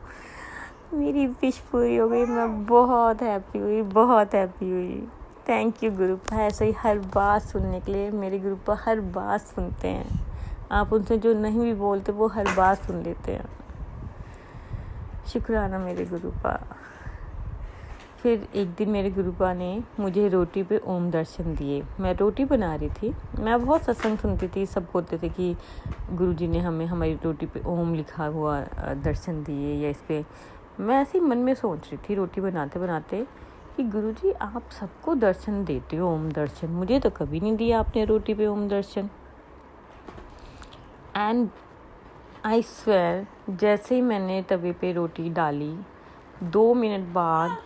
मेरी विश पूरी हो गई। मैं बहुत हैप्पी हुई। थैंक यू गुरुपा, ऐसे ही हर बात सुनने के लिए। मेरे गुरुपा हर बात सुनते हैं, आप उनसे जो नहीं भी बोलते वो हर बात सुन लेते हैं। शुक्राना मेरे गुरुपा। फिर एक दिन मेरे गुरुपा ने मुझे रोटी पे ओम दर्शन दिए। मैं रोटी बना रही थी, मैं बहुत सत्संग सुनती थी, सब बोलते थे कि गुरुजी ने हमें हमारी रोटी पे ओम लिखा हुआ दर्शन दिए, या इस पे मैं ऐसे ही मन में सोच रही थी रोटी बनाते बनाते कि गुरुजी आप सबको दर्शन देते हो ओम दर्शन, मुझे तो कभी नहीं दिया आपने रोटी पे ओम दर्शन। एंड आई स्वेयर जैसे ही मैंने तवे पे रोटी डाली 2 मिनट बाद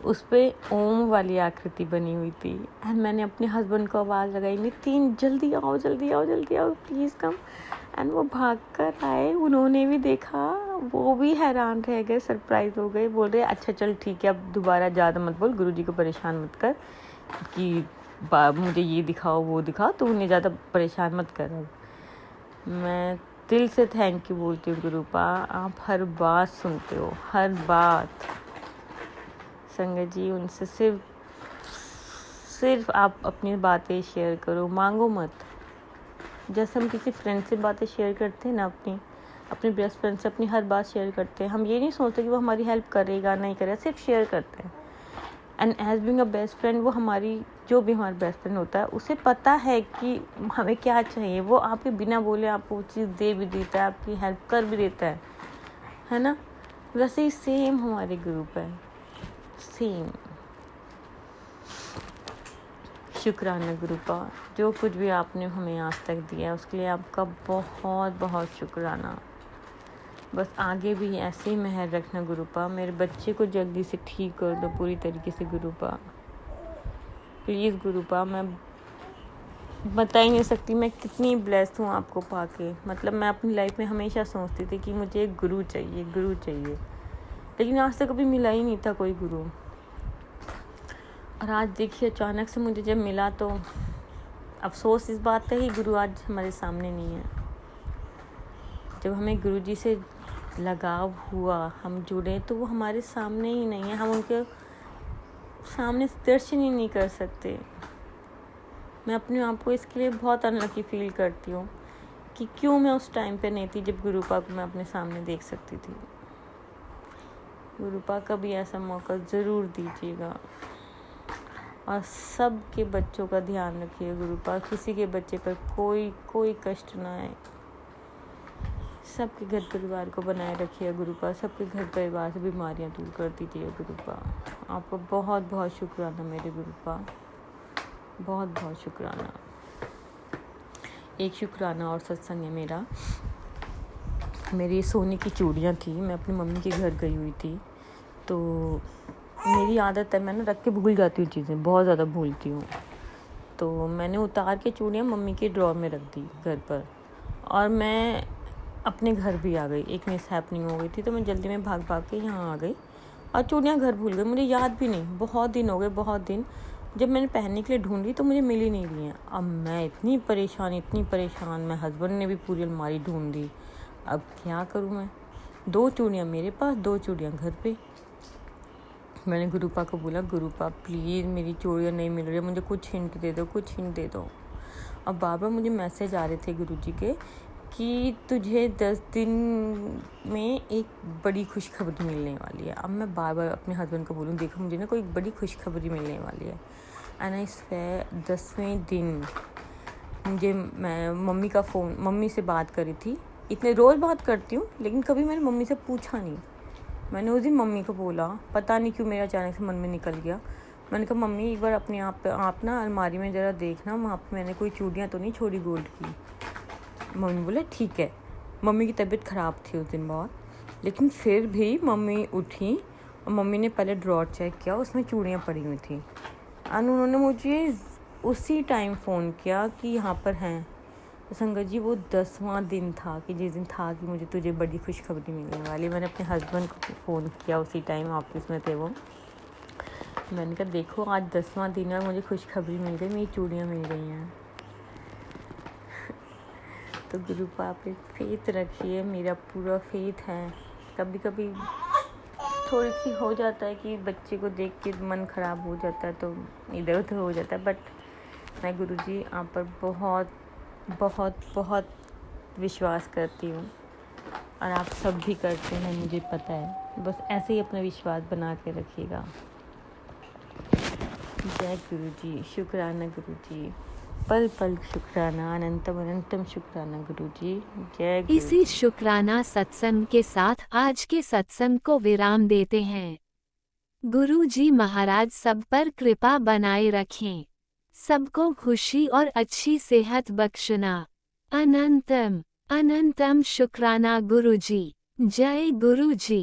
उस पर ओम वाली आकृति बनी हुई थी। एंड मैंने अपने हस्बैंड को आवाज़ लगाई, नितिन जल्दी आओ प्लीज़ कम। एंड वो भाग कर आए, उन्होंने भी देखा, वो भी हैरान रह गए, सरप्राइज हो गए, बोल रहे अच्छा चल ठीक है, अब दोबारा ज़्यादा मत बोल, गुरुजी को परेशान मत कर कि मुझे ये दिखाओ वो दिखाओ, तो उन्हें ज़्यादा परेशान मत कर। अब मैं दिल से थैंक यू बोलती हूँ गुरुपा, आप हर बात सुनते हो, हर बात। संगत जी, उनसे सिर्फ आप अपनी बातें शेयर करो, मांगो मत। जैसे हम किसी फ्रेंड से बातें शेयर करते हैं ना, अपने बेस्ट फ्रेंड से अपनी हर बात शेयर करते हैं, हम ये नहीं सोचते कि वो हमारी हेल्प करेगा नहीं करेगा, सिर्फ शेयर करते हैं। And as being a best friend, वो हमारी जो भी हमारा बेस्ट फ्रेंड होता है उसे पता है कि हमें क्या चाहिए, वो आपके बिना बोले आपको वो चीज़ दे भी देता है, आपकी हेल्प कर भी देता है ना। वैसे ही सेम हमारे ग्रुप है, सेम। शुक्राना ग्रुपा, जो कुछ भी आपने हमें आज तक दिया उसके लिए आपका बहुत बहुत शुक्राना। बस आगे भी ऐसे ही मेहर रखना गुरुपा, मेरे बच्चे को जल्दी से ठीक कर दो पूरी तरीके से गुरुपा, प्लीज़ गुरुपा। मैं बता ही नहीं सकती मैं कितनी ब्लेस्ड हूँ आपको पाके। मतलब मैं अपनी लाइफ में हमेशा सोचती थी कि मुझे एक गुरु चाहिए, लेकिन आज तक कभी मिला ही नहीं था कोई गुरु। और आज देखिए अचानक से मुझे जब मिला तो अफसोस इस बात का कि गुरु आज हमारे सामने नहीं है। जब हमें गुरु जी से लगाव हुआ, हम जुड़े, तो वो हमारे सामने ही नहीं है, हम उनके सामने दर्शन ही नहीं कर सकते। मैं अपने आप को इसके लिए बहुत अनलकी फील करती हूँ कि क्यों मैं उस टाइम पे नहीं थी जब गुरुपा को मैं अपने सामने देख सकती थी। गुरुपा का भी ऐसा मौका ज़रूर दीजिएगा और सब के बच्चों का ध्यान रखिए गुरुपा, किसी के बच्चे पर कोई कष्ट ना आए। सबके घर परिवार को बनाए रखिए गुरुपा, सबके घर परिवार से बीमारियां दूर कर दीजिए गुरुपा। आपको बहुत बहुत शुक्राना मेरे गुरुपा, बहुत बहुत शुक्राना। एक शुक्राना और सत्संग है मेरा। मेरी सोने की चूड़ियाँ थी, मैं अपनी मम्मी के घर गई हुई थी, तो मेरी आदत है मैं ना रख के भूल जाती हूँ चीज़ें, बहुत ज़्यादा भूलती हूँ। तो मैंने उतार के चूड़ियाँ मम्मी के ड्रॉर में रख दी घर पर, और मैं अपने घर भी आ गई। एक मिस हैपनिंग हो गई थी, तो मैं जल्दी में भाग के यहाँ आ गई और चूड़ियाँ घर भूल गई। मुझे याद भी नहीं, बहुत दिन हो गए, बहुत दिन। जब मैंने पहनने के लिए ढूंढी तो मुझे मिल ही नहीं रही हैं। अब मैं इतनी परेशान, मैं हस्बैंड ने भी पूरी अलमारी ढूंढ दी। अब क्या करूँ मैं? 2 चूड़ियाँ मेरे पास, 2 चूड़ियाँ घर पे। मैंने गुरुपा को बोला, गुरुपा प्लीज़ मेरी चूड़ियाँ नहीं मिल रही, मुझे कुछ हिंट दे दो। अब बार मुझे मैसेज आ रहे थे गुरुजी के कि तुझे 10 दिन में एक बड़ी खुशखबरी मिलने वाली है। अब मैं बार अपने हस्बैंड को बोलूँ, देखो मुझे ना कोई बड़ी खुशखबरी मिलने वाली है। एंड आई स्वेयर 10वें दिन मैं मम्मी से बात करी थी। इतने रोज़ बात करती हूँ, लेकिन कभी मैंने मम्मी से पूछा नहीं। मैंने उस दिन मम्मी को बोला, पता नहीं क्यों मेरा अचानक से मन में निकल गया। मैंने कहा मम्मी एक बार अपने आप ना अलमारी में ज़रा देखना, वहाँ पर मैंने कोई चूड़ियाँ तो नहीं छोड़ी गोल्ड की। मम्मी बोले ठीक है। मम्मी की तबीयत ख़राब थी उस दिन बहुत, लेकिन फिर भी मम्मी उठी और मम्मी ने पहले ड्रॉर चेक किया, उसमें चूड़ियाँ पड़ी हुई थी। और उन्होंने मुझे उसी टाइम फ़ोन किया कि यहाँ पर हैं। तो संगत जी वो 10वां दिन था कि जिस दिन था कि मुझे तुझे बड़ी खुशखबरी मिलने वाली। मैंने अपने हस्बैंड को फ़ोन किया, उसी टाइम ऑफिस में थे वो। मैंने कहा देखो आज 10वां दिन है, मुझे खुशखबरी मिल गई, मेरी चूड़ियाँ मिल गई हैं। तो गुरुपा पे फेथ रखिए, मेरा पूरा फेथ है। कभी कभी थोड़ी सी हो जाता है कि बच्चे को देख के मन ख़राब हो जाता है, तो इधर उधर हो जाता है, बट मैं गुरुजी आप पर बहुत बहुत बहुत विश्वास करती हूँ, और आप सब भी करते हैं, मुझे पता है। बस ऐसे ही अपना विश्वास बना के रखिएगा। जय गुरुजी, शुक्राना गुरुजी, पल पल शुक्राना, अनंतम शुक्राना गुरुजी। जय गुरु। इसी शुक्राना सत्संग के साथ आज के सत्संग को विराम देते हैं। गुरु जी महाराज सब पर कृपा बनाए रखें, सबको खुशी और अच्छी सेहत बख्शना। अनंतम शुक्राना गुरुजी। जय गुरुजी।